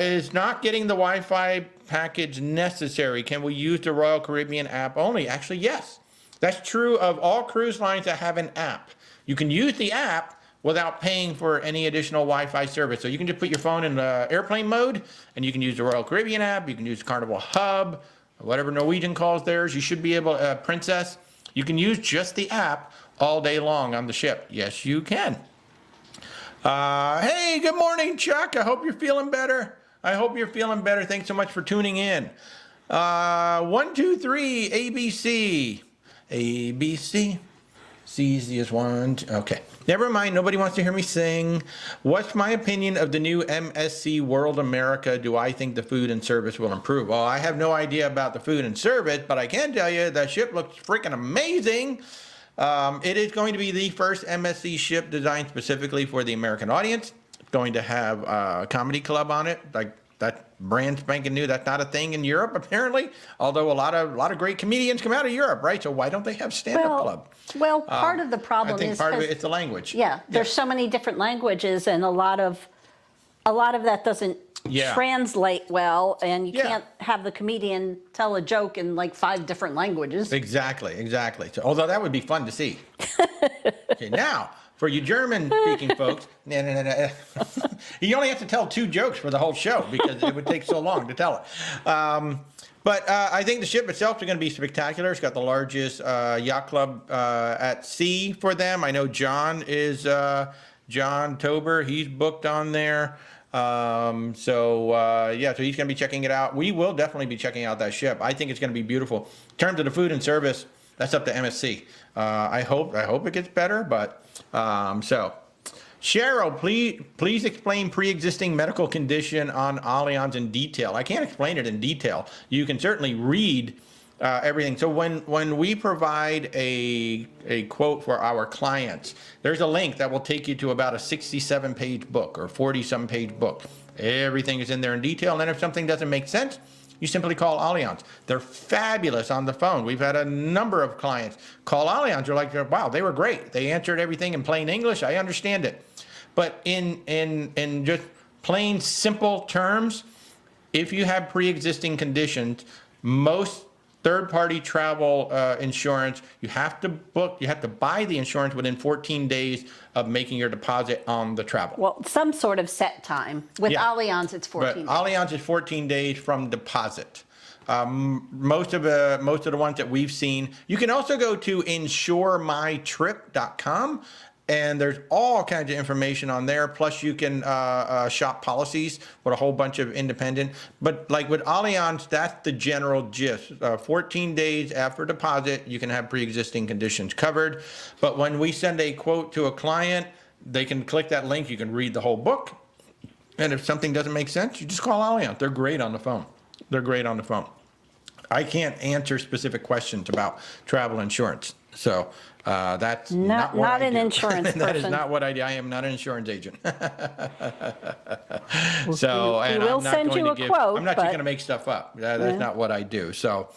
is not getting the Wi-Fi package necessary. Can we use the Royal Caribbean app only? Actually, yes. That's true of all cruise lines that have an app. You can use the app without paying for any additional Wi-Fi service. So you can just put your phone in airplane mode, and you can use the Royal Caribbean app. You can use Carnival Hub, whatever Norwegian calls theirs. You should be able, Princess. You can use just the app all day long on the ship. Yes, you can. Hey, good morning, Chuck. I hope you're feeling better. Thanks so much for tuning in. 1, 2, 3, ABC. ABC. It's easy as one. Okay. Never mind. Nobody wants to hear me sing. What's my opinion of the new MSC World America? Do I think the food and service will improve? Well, I have no idea about the food and service, but I can tell you that ship looks freaking amazing. It is going to be the first MSC ship designed specifically for the American audience. It's going to have a comedy club on it, like that brand spanking new. That's not a thing in Europe, apparently. Although a lot of great comedians come out of Europe, right? So why don't they have stand-up club? Well, part of the problem is I think part of it is the language. Yeah, there's so many different languages, and a lot of that doesn't translate well, and you can't have the comedian tell a joke in like 5 different languages. Exactly. So, although that would be fun to see. Okay, now for you German-speaking folks, you only have to tell 2 jokes for the whole show because it would take so long to tell it. But I think the ship itself is going to be spectacular. It's got the largest yacht club at sea for them. I know John Tober. He's booked on there. So he's going to be checking it out. We will definitely be checking out that ship. I think it's going to be beautiful. In terms of the food and service, that's up to MSC. I hope it gets better, but so. Cheryl, please explain pre-existing medical condition on Allianz in detail. I can't explain it in detail. You can certainly read everything. So when we provide a quote for our clients, there's a link that will take you to about a 67-page book or 40-some page book. Everything is in there in detail, and then if something doesn't make sense, you simply call Allianz. They're fabulous on the phone. We've had a number of clients call Allianz. They're like, wow, they were great. They answered everything in plain English. I understand it. But in just plain simple terms, if you have pre-existing conditions, most third-party travel insurance, you have to buy the insurance within 14 days of making your deposit on the travel. Well, some sort of set time. With Allianz, it's 14 days. Allianz is 14 days from deposit. Most of the ones that we've seen. You can also go to insuremytrip.com. And there's all kinds of information on there. Plus, you can shop policies with a whole bunch of independent. But like with Allianz, that's the general gist. 14 days after deposit, you can have pre-existing conditions covered. But when we send a quote to a client, they can click that link. You can read the whole book. And if something doesn't make sense, you just call Allianz. They're great on the phone. I can't answer specific questions about travel insurance. So that's not what not I an do. insurance That is person. not what I do. I am not an insurance agent. We And will I'm not send going you to a quote, I'm not just but- going to make stuff up. That's not what I do. So,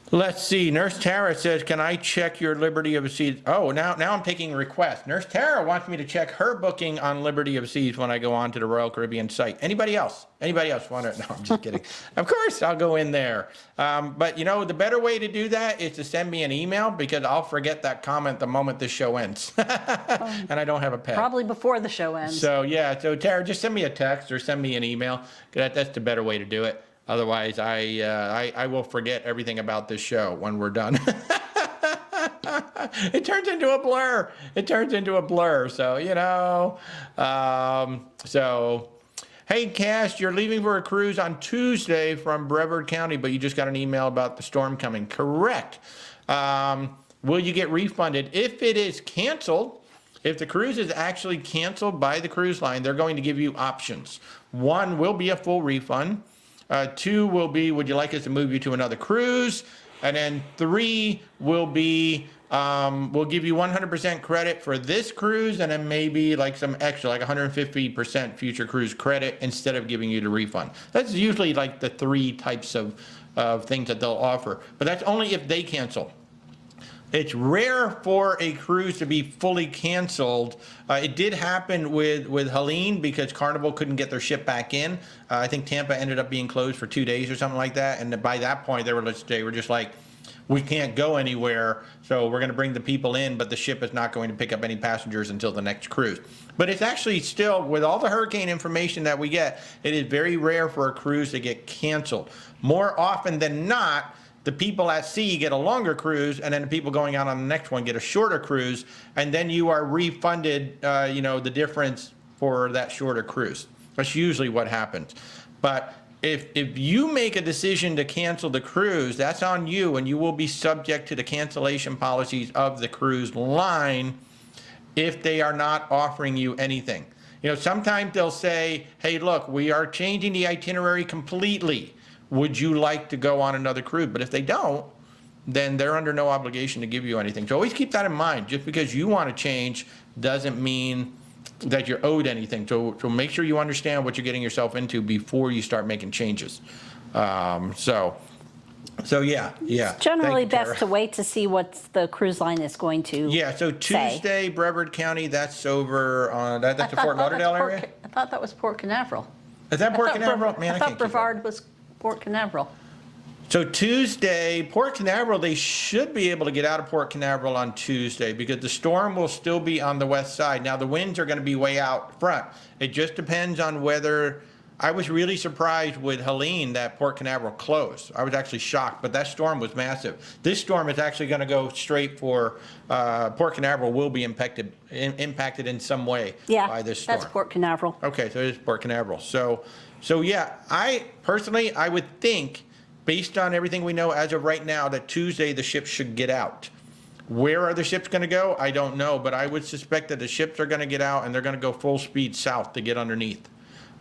let's see. Nurse Tara says, "Can I check your Liberty of Seas?" Oh, now I'm taking requests. Nurse Tara wants me to check her booking on Liberty of Seas when I go on to the Royal Caribbean site. Anybody else? Anybody else want to? No, I'm just kidding. Of course, I'll go in there. But the better way to do that is to send me an email, because I'll forget that comment the moment this show ends, and I don't have a pen. Probably before the show ends. So Tara, just send me a text or send me an email. That's the better way to do it. Otherwise, I will forget everything about this show when we're done. It turns into a blur. So, hey, Cash, you're leaving for a cruise on Tuesday from Brevard County, but you just got an email about the storm coming. Correct. Will you get refunded? If it is canceled, if the cruise is actually canceled by the cruise line, they're going to give you options. One will be a full refund. 2 will be, would you like us to move you to another cruise? And then 3 will be, we'll give you 100% credit for this cruise, and then maybe like some extra, like 150% future cruise credit instead of giving you the refund. That's usually like the 3 types of things that they'll offer, but that's only if they cancel. It's rare for a cruise to be fully canceled. It did happen with Helene, because Carnival couldn't get their ship back in. I think Tampa ended up being closed for 2 days or something like that. And by that point, they were just like, we can't go anywhere, so we're going to bring the people in, but the ship is not going to pick up any passengers until the next cruise. But it's actually still, with all the hurricane information that we get, it is very rare for a cruise to get canceled. More often than not, the people at sea get a longer cruise, and then the people going out on the next one get a shorter cruise, and then you are refunded, the difference for that shorter cruise. That's usually what happens. But if you make a decision to cancel the cruise, that's on you, and you will be subject to the cancellation policies of the cruise line if they are not offering you anything. Sometimes they'll say, hey, look, we are changing the itinerary completely. Would you like to go on another cruise? But if they don't, then they're under no obligation to give you anything. So always keep that in mind. Just because you want to change doesn't mean that you're owed anything. So make sure you understand what you're getting yourself into before you start making changes. So yeah. It's generally Thank you, Tara. best to wait to see what the cruise line is going to Yeah, so Tuesday, Brevard County, that's over on, that's the Fort Lauderdale area? I thought that was Port Canaveral. Is that Port Canaveral? Man, I I thought can't keep up. Brevard was Port Canaveral. So Tuesday, Port Canaveral, they should be able to get out of Port Canaveral on Tuesday, because the storm will still be on the west side. Now, the winds are going to be way out front. It just depends on whether, I was really surprised with Helene that Port Canaveral closed. I was actually shocked, but that storm was massive. This storm is actually going to go straight for, Port Canaveral will be impacted in some way by this storm. That's Port Canaveral. Okay, so it is Port Canaveral. So yeah, I would think, based on everything we know as of right now, that Tuesday the ships should get out. Where are the ships going to go? I don't know, but I would suspect that the ships are going to get out, and they're going to go full speed south to get underneath.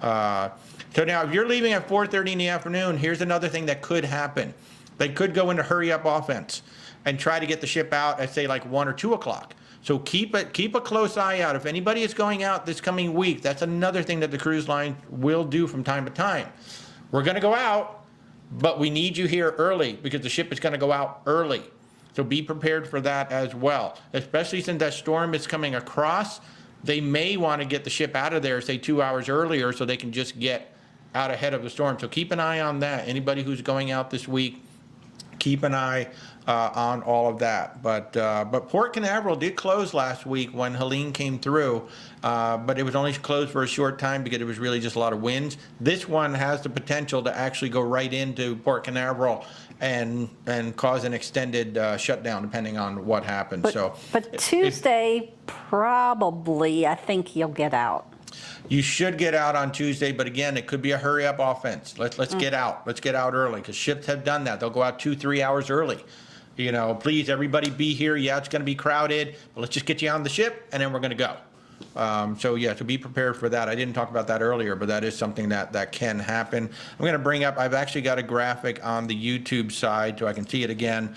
So now, if you're leaving at 4:30 in the afternoon, here's another thing that could happen. They could go into hurry-up offense and try to get the ship out at, say, like 1 or 2 o'clock. So keep a close eye out. If anybody is going out this coming week, that's another thing that the cruise line will do from time to time. We're going to go out, but we need you here early, because the ship is going to go out early. So be prepared for that as well, especially since that storm is coming across. They may want to get the ship out of there, say 2 hours earlier, so they can just get out ahead of the storm. So keep an eye on that. Anybody who's going out this week, keep an eye on all of that. But Port Canaveral did close last week when Helene came through, but it was only closed for a short time because it was really just a lot of winds. This one has the potential to actually go right into Port Canaveral and cause an extended shutdown, depending on what happens. But Tuesday, probably, I think you'll get out. You should get out on Tuesday, but again, it could be a hurry-up offense. Let's get out. Let's get out early, because ships have done that. They'll go out 2-3 hours early. Please, everybody be here. Yeah, it's going to be crowded, but let's just get you on the ship, and then we're going to go. So yeah, to be prepared for that. I didn't talk about that earlier, but that is something that can happen. I'm going to bring up, I've actually got a graphic on the YouTube side so I can see it again.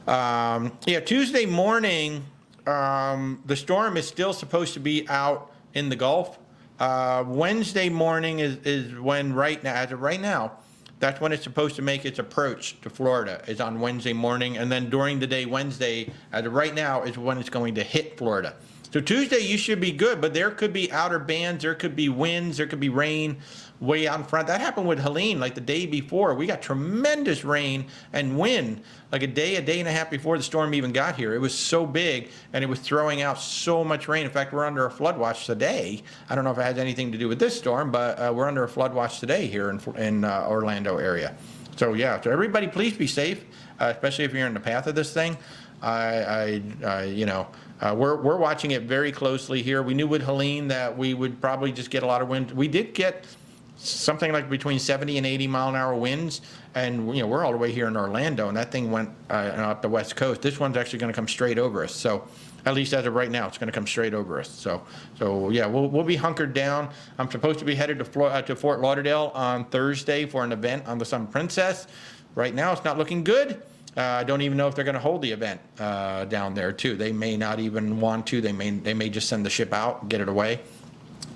Yeah, Tuesday morning, the storm is still supposed to be out in the Gulf. Wednesday morning is when as of right now, that's when it's supposed to make its approach to Florida, is on Wednesday morning. And then during the day Wednesday, as of right now, is when it's going to hit Florida. So Tuesday, you should be good, but there could be outer bands, there could be winds, there could be rain way out in front. That happened with Helene like the day before. We got tremendous rain and wind like a day and a half before the storm even got here. It was so big, and it was throwing out so much rain. In fact, we're under a flood watch today. I don't know if it has anything to do with this storm, but we're under a flood watch today here in Orlando area. So yeah, so everybody please be safe, especially if you're in the path of this thing. We're watching it very closely here. We knew with Helene that we would probably just get a lot of wind. We did get something like between 70 and 80 mile an hour winds, and we're all the way here in Orlando, and that thing went up the west coast. This one's actually going to come straight over us. So at least as of right now, it's going to come straight over us. So yeah, we'll be hunkered down. I'm supposed to be headed to Fort Lauderdale on Thursday for an event on the Sun Princess. Right now, it's not looking good. I don't even know if they're going to hold the event down there too. They may not even want to. They may just send the ship out, get it away.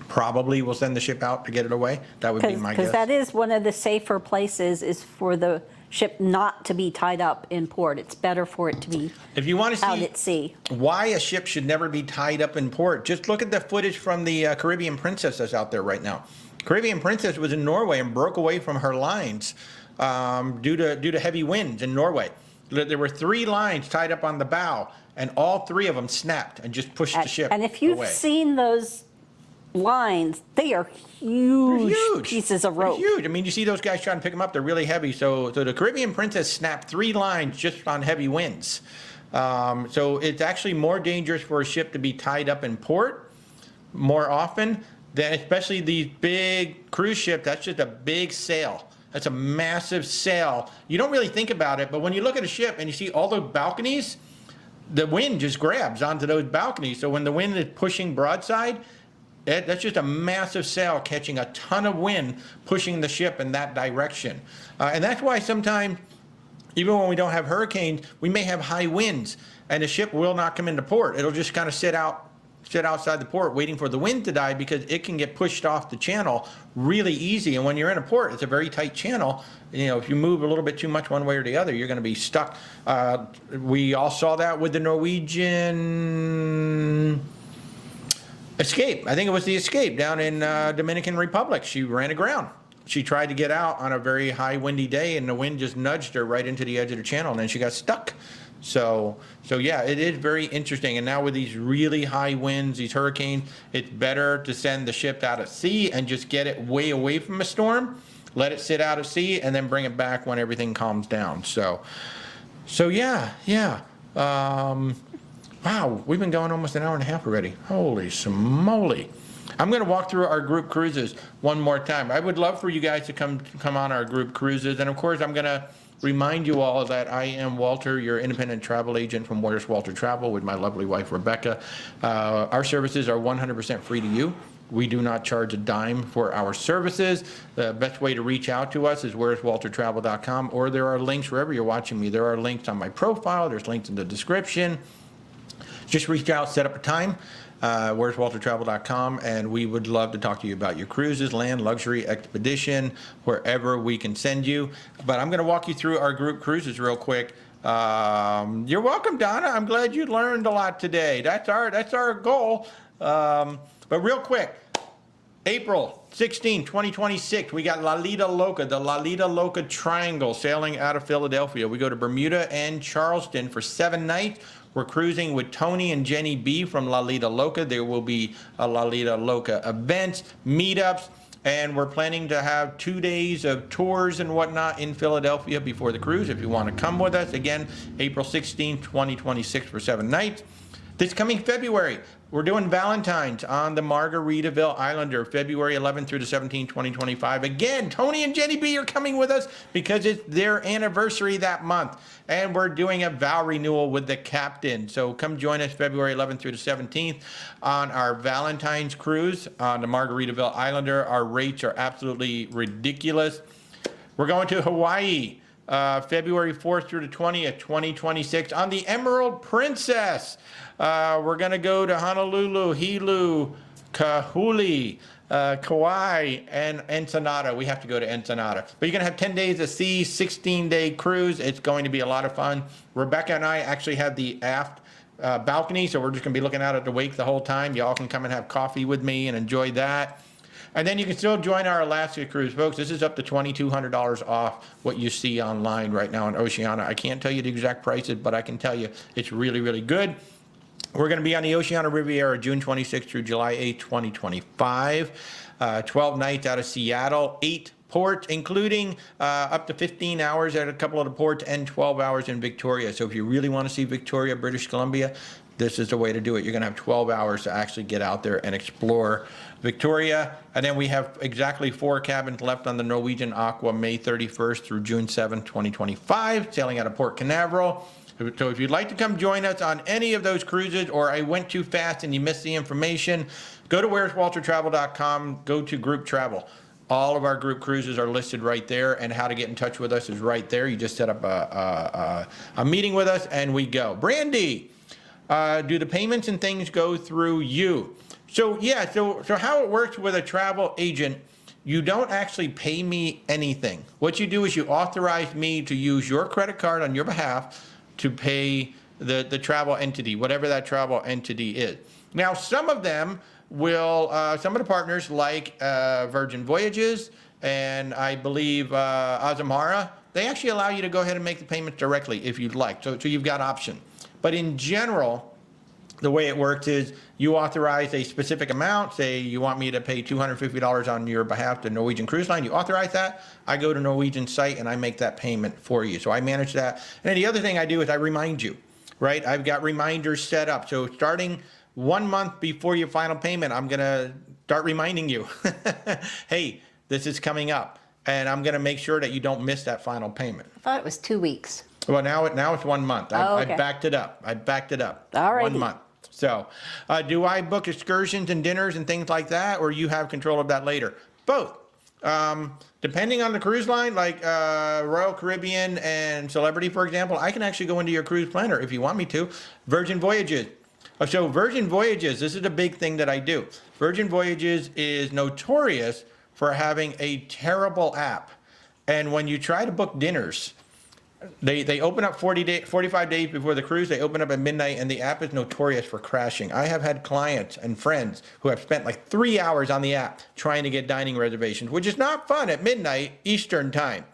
Probably will send the ship out to get it away. That would be my guess. Because that is one of the safer places, is for the ship not to be tied up in port. It's better for it to be if you want to out see at sea. Why a ship should never be tied up in port, just look at the footage from the Caribbean Princess that's out there right now. Caribbean Princess was in Norway and broke away from her lines due to heavy winds in Norway. There were 3 lines tied up on the bow, and all 3 of them snapped and just pushed the ship away. And if you've seen those lines, they are huge pieces of rope. They're huge. I mean, you see those guys trying to pick them up. They're really heavy. So the Caribbean Princess snapped 3 lines just on heavy winds. So it's actually more dangerous for a ship to be tied up in port more often than, especially these big cruise ships. That's just a big sail. That's a massive sail. You don't really think about it, but when you look at a ship and you see all those balconies, the wind just grabs onto those balconies. So when the wind is pushing broadside, that's just a massive sail catching a ton of wind, pushing the ship in that direction. And that's why sometimes, even when we don't have hurricanes, we may have high winds, and the ship will not come into port. It'll just kind of sit outside the port waiting for the wind to die, because it can get pushed off the channel really easy. And when you're in a port, it's a very tight channel. If you move a little bit too much one way or the other, you're going to be stuck. We all saw that with the Norwegian Escape. I think it was the Escape down in Dominican Republic. She ran aground. She tried to get out on a very high windy day, and the wind just nudged her right into the edge of the channel, and then she got stuck. So yeah, it is very interesting. And now with these really high winds, these hurricanes, it's better to send the ship out at sea and just get it way away from a storm, let it sit out at sea, and then bring it back when everything calms down. So yeah. Wow, we've been going almost an hour and a half already. Holy smoly. I'm going to walk through our group cruises one more time. I would love for you guys to come on our group cruises. And of course, I'm going to remind you all that I am Walter, your independent travel agent from Where's Walter Travel, with my lovely wife, Rebecca. Our services are 100% free to you. We do not charge a dime for our services. The best way to reach out to us is where'swaltertravel.com, or there are links wherever you're watching me. There are links on my profile. There's links in the description. Just reach out, set up a time, where'swaltertravel.com, and we would love to talk to you about your cruises, land, luxury, expedition, wherever we can send you. But I'm going to walk you through our group cruises real quick. You're welcome, Donna. I'm glad you learned a lot today. That's our goal. But real quick, April 16, 2026, we got Lido Loca, the Lido Loca Triangle, sailing out of Philadelphia. We go to Bermuda and Charleston for 7 nights. We're cruising with Tony and Jenny B from Lido Loca. There will be a Lido Loca events, meetups, and we're planning to have 2 days of tours and whatnot in Philadelphia before the cruise. If you want to come with us, again, April 16, 2026 for 7 nights. This coming February, we're doing Valentine's on the Margaritaville Islander, February 11th through the 17th, 2025. Again, Tony and Jenny B are coming with us because it's their anniversary that month. And we're doing a vow renewal with the captain. So come join us February 11th through the 17th on our Valentine's cruise on the Margaritaville Islander. Our rates are absolutely ridiculous. We're going to Hawaii, February 4th through the 20th, 2026 on the Emerald Princess. We're going to go to Honolulu, Hilo, Kahului, Kauai, and Ensenada. We have to go to Ensenada. But you're going to have 10 days of sea, 16-day cruise. It's going to be a lot of fun. Rebecca and I actually have the aft balcony, so we're just going to be looking out at the wake the whole time. Y'all can come and have coffee with me and enjoy that. And then you can still join our Alaska cruise, folks. This is up to $2,200 off what you see online right now on Oceania. I can't tell you the exact prices, but I can tell you it's really, really good. We're going to be on the Oceania Riviera June 26th through July 8th, 2025. 12 nights out of Seattle, 8 ports, including up to 15 hours at a couple of the ports and 12 hours in Victoria. So if you really want to see Victoria, British Columbia, this is the way to do it. You're going to have 12 hours to actually get out there and explore Victoria. And then we have exactly 4 cabins left on the Norwegian Aqua, May 31st through June 7th, 2025, sailing out of Port Canaveral. So if you'd like to come join us on any of those cruises, or I went too fast and you missed the information, go to where'swaltertravel.com, go to group travel. All of our group cruises are listed right there, and how to get in touch with us is right there. You just set up a meeting with us and we go. Brandy, do the payments and things go through you? So yeah, so how it works with a travel agent, you don't actually pay me anything. What you do is you authorize me to use your credit card on your behalf to pay the travel entity, whatever that travel entity is. Now, some of them will, some of the partners like Virgin Voyages and I believe Azamara, they actually allow you to go ahead and make the payments directly if you'd like. So you've got option. But in general, the way it works is you authorize a specific amount. Say you want me to pay $250 on your behalf to Norwegian Cruise Line. You authorize that. I go to Norwegian site and I make that payment for you. So I manage that. And then the other thing I do is I remind you, right? I've got reminders set up. So starting 1 month before your final payment, I'm going to start reminding you, hey, this is coming up. And I'm going to make sure that you don't miss that final payment. I thought it was 2 weeks. Well, now it's 1 month. Okay. I backed it up. All right. 1 month. So do I book excursions and dinners and things like that, or you have control of that later? Both. Depending on the cruise line, like Royal Caribbean and Celebrity, for example, I can actually go into your cruise planner if you want me to. Virgin Voyages. So Virgin Voyages, this is a big thing that I do. Virgin Voyages is notorious for having a terrible app. And when you try to book dinners, they open up 45 days before the cruise. They open up at midnight, and the app is notorious for crashing. I have had clients and friends who have spent like 3 hours on the app trying to get dining reservations, which is not fun at midnight Eastern time.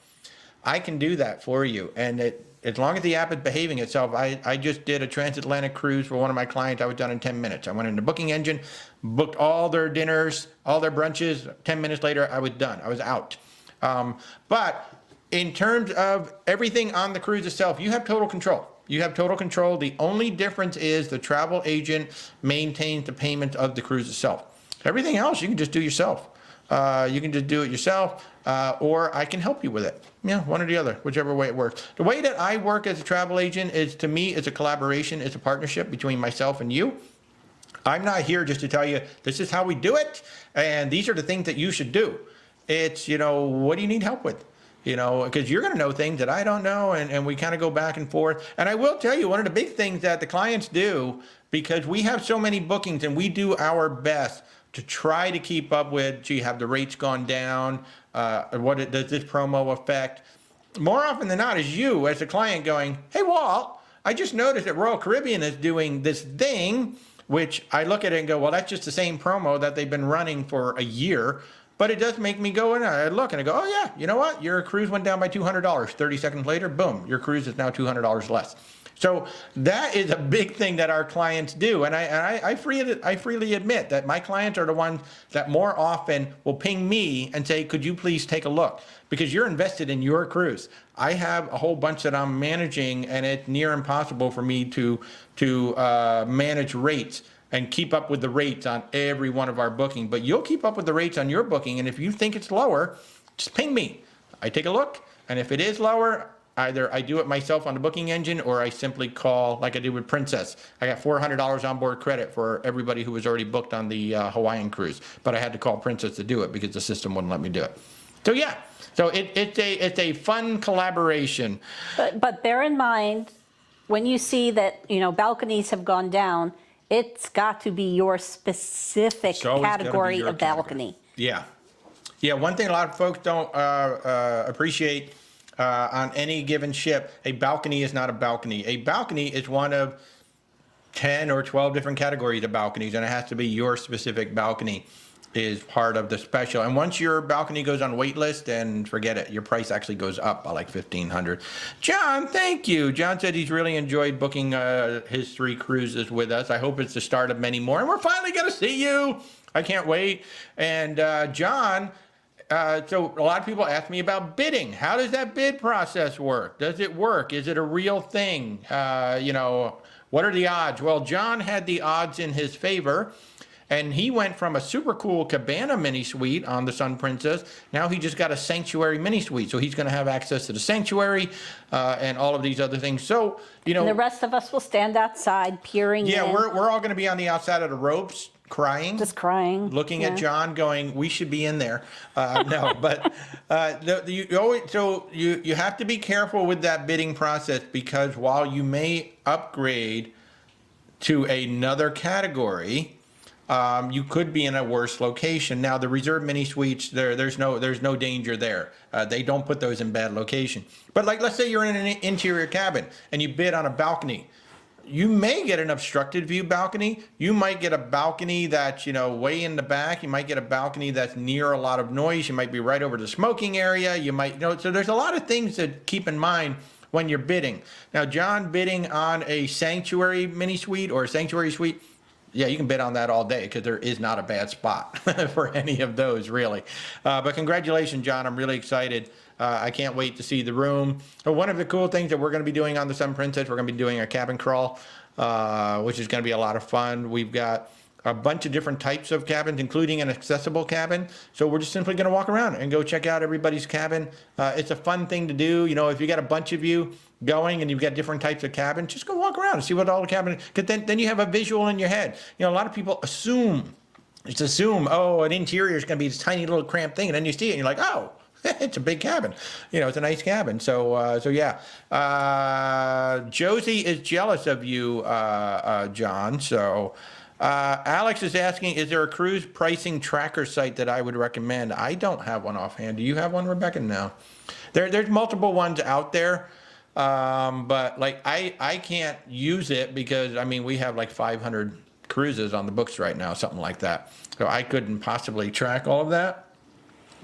I can do that for you, and as long as the app is behaving itself. I just did a transatlantic cruise for one of my clients. I was done in 10 minutes. I went in the booking engine, booked all their dinners, all their brunches. 10 minutes later, I was done. I was out. But in terms of everything on the cruise itself, you have total control. You have total control. The only difference is the travel agent maintains the payment of the cruise itself. Everything else you can just do yourself. You can just do it yourself, or I can help you with it. Yeah, one or the other, whichever way it works. The way that I work as a travel agent is, to me, it's a collaboration. It's a partnership between myself and you. I'm not here just to tell you this is how we do it, and these are the things that you should do. It's, what do you need help with? Because you're going to know things that I don't know, and we kind of go back and forth. And I will tell you, one of the big things that the clients do, because we have so many bookings and we do our best to try to keep up with, gee, have the rates gone down? Does this promo affect? More often than not is you as a client going, hey, Walt, I just noticed that Royal Caribbean is doing this thing, which I look at it and go, well, that's just the same promo that they've been running for a year. But it does make me go and I look and I go, oh yeah, you know what? Your cruise went down by $200. 30 seconds later, boom, your cruise is now $200 less. So that is a big thing that our clients do. And I freely admit that my clients are the ones that more often will ping me and say, could you please take a look? Because you're invested in your cruise. I have a whole bunch that I'm managing, and it's near impossible for me to manage rates and keep up with the rates on every one of our booking. But you'll keep up with the rates on your booking, and if you think it's lower, just ping me. I take a look, and if it is lower, either I do it myself on the booking engine, or I simply call, like I did with Princess. I got $400 onboard credit for everybody who was already booked on the Hawaiian cruise, but I had to call Princess to do it because the system wouldn't let me do it. So yeah, so it's a fun collaboration. But bear in mind, when you see that, balconies have gone down, it's got to be your specific category of balcony. Yeah. Yeah, one thing a lot of folks don't appreciate on any given ship, a balcony is not a balcony. A balcony is one of 10 or 12 different categories of balconies, and it has to be your specific balcony is part of the special. And once your balcony goes on wait list, then forget it. Your price actually goes up by like $1,500. John, thank you. John said he's really enjoyed booking his 3 cruises with us. I hope it's the start of many more. And we're finally going to see you. I can't wait. And John, so a lot of people ask me about bidding. How does that bid process work? Does it work? Is it a real thing? What are the odds? Well, John had the odds in his favor. And he went from a super cool cabana mini suite on the Sun Princess. Now he just got a sanctuary mini suite. So he's going to have access to the sanctuary and all of these other things. So, And the rest of us will stand outside peering in. Yeah, we're all going to be on the outside of the ropes crying. Just crying. Looking at John going, we should be in there. No, but you have to be careful with that bidding process, because while you may upgrade to another category, you could be in a worse location. Now, the reserve mini suites, there's no danger there. They don't put those in bad location. But like, let's say you're in an interior cabin and you bid on a balcony. You may get an obstructed view balcony. You might get a balcony that's, way in the back. You might get a balcony that's near a lot of noise. You might be right over the smoking area. You might, so there's a lot of things to keep in mind when you're bidding. Now, John bidding on a sanctuary mini suite or a sanctuary suite, yeah, you can bid on that all day, because there is not a bad spot for any of those, really. But congratulations, John. I'm really excited. I can't wait to see the room. But one of the cool things that we're going to be doing on the Sun Princess, we're going to be doing a cabin crawl, which is going to be a lot of fun. We've got a bunch of different types of cabins, including an accessible cabin. So we're just simply going to walk around and go check out everybody's cabin. It's a fun thing to do. If you got a bunch of you going and you've got different types of cabins, just go walk around and see what all the cabins, because then you have a visual in your head. A lot of people assume, oh, an interior is going to be this tiny little cramped thing, and then you see it and you're like, oh, it's a big cabin. It's a nice cabin. So yeah. Josie is jealous of you, John. So Alex is asking, is there a cruise pricing tracker site that I would recommend? I don't have one offhand. Do you have one, Rebecca? No. There's multiple ones out there. But like, I can't use it because we have like 500 cruises on the books right now, something like that. So I couldn't possibly track all of that.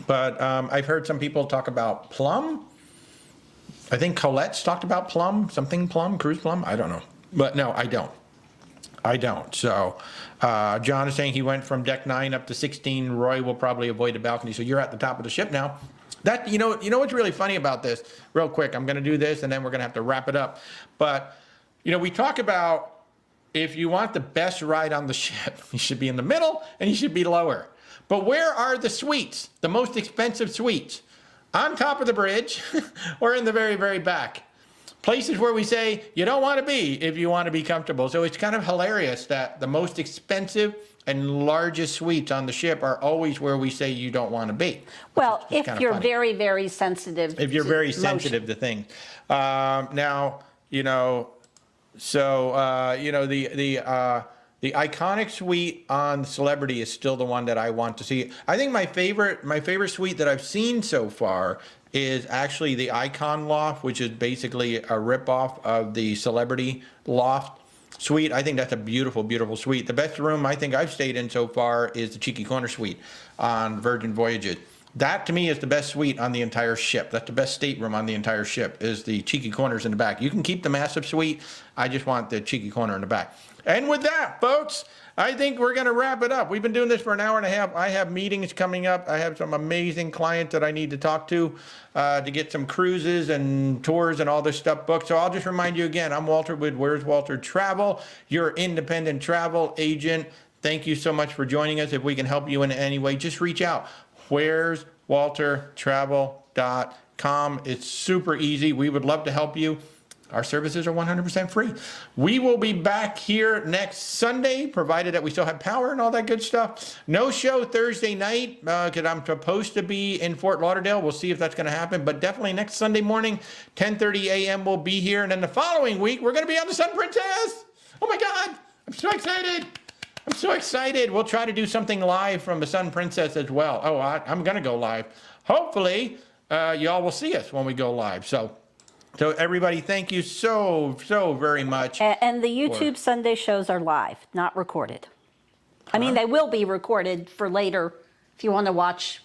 But I've heard some people talk about Plum. I think Colette's talked about Plum, something Plum, Cruise Plum. I don't know. But no, I don't. So John is saying he went from deck 9 up to 16. Roy will probably avoid the balcony. So you're at the top of the ship now. That, you know what's really funny about this? Real quick, I'm going to do this and then we're going to have to wrap it up. But, we talk about, if you want the best ride on the ship, you should be in the middle and you should be lower. But where are the suites, the most expensive suites? On top of the bridge or in the very, very back? Places where we say you don't want to be if you want to be comfortable. So it's kind of hilarious that the most expensive and largest suites on the ship are always where we say you don't want to be. Well, if you're very, very sensitive. If you're very sensitive to things. The iconic suite on Celebrity is still the one that I want to see. I think my favorite suite that I've seen so far is actually the Icon Loft, which is basically a ripoff of the Celebrity Loft suite. I think that's a beautiful, beautiful suite. The best room I think I've stayed in so far is the Cheeky Corner Suite on Virgin Voyages. That to me is the best suite on the entire ship. That's the best stateroom on the entire ship, is the cheeky corners in the back. You can keep the massive suite. I just want the cheeky corner in the back. And with that, folks, I think we're going to wrap it up. We've been doing this for an hour and a half. I have meetings coming up. I have some amazing clients that I need to talk to get some cruises and tours and all this stuff booked. So I'll just remind you again, I'm Walter with Where's Walter Travel, your independent travel agent. Thank you so much for joining us. If we can help you in any way, just reach out. Where's WalterTravel.com. It's super easy. We would love to help you. Our services are 100% free. We will be back here next Sunday, provided that we still have power and all that good stuff. No show Thursday night because I'm supposed to be in Fort Lauderdale. We'll see if that's going to happen. But definitely next Sunday morning, 10:30 a.m. we'll be here. And then the following week, we're going to be on the Sun Princess. Oh, my God. I'm so excited. I'm so excited. We'll try to do something live from the Sun Princess as well. Oh, I'm going to go live. Hopefully, y'all will see us when we go live. So everybody, thank you so very much. And the YouTube Sunday shows are live, not recorded. I mean, they will be recorded for later if you want to watch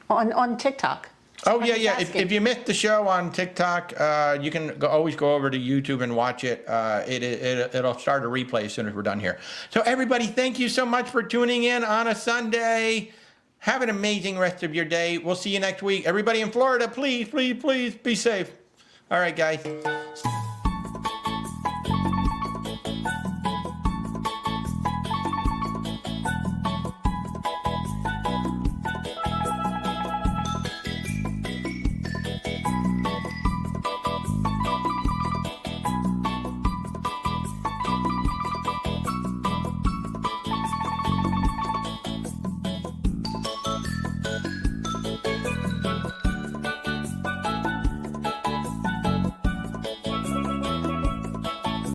on TikTok. Oh, yeah. If you missed the show on TikTok, you can always go over to YouTube and watch it. It'll start a replay as soon as we're done here. So everybody, thank you so much for tuning in on a Sunday. Have an amazing rest of your day. We'll see you next week. Everybody in Florida, please be safe. All right, guys.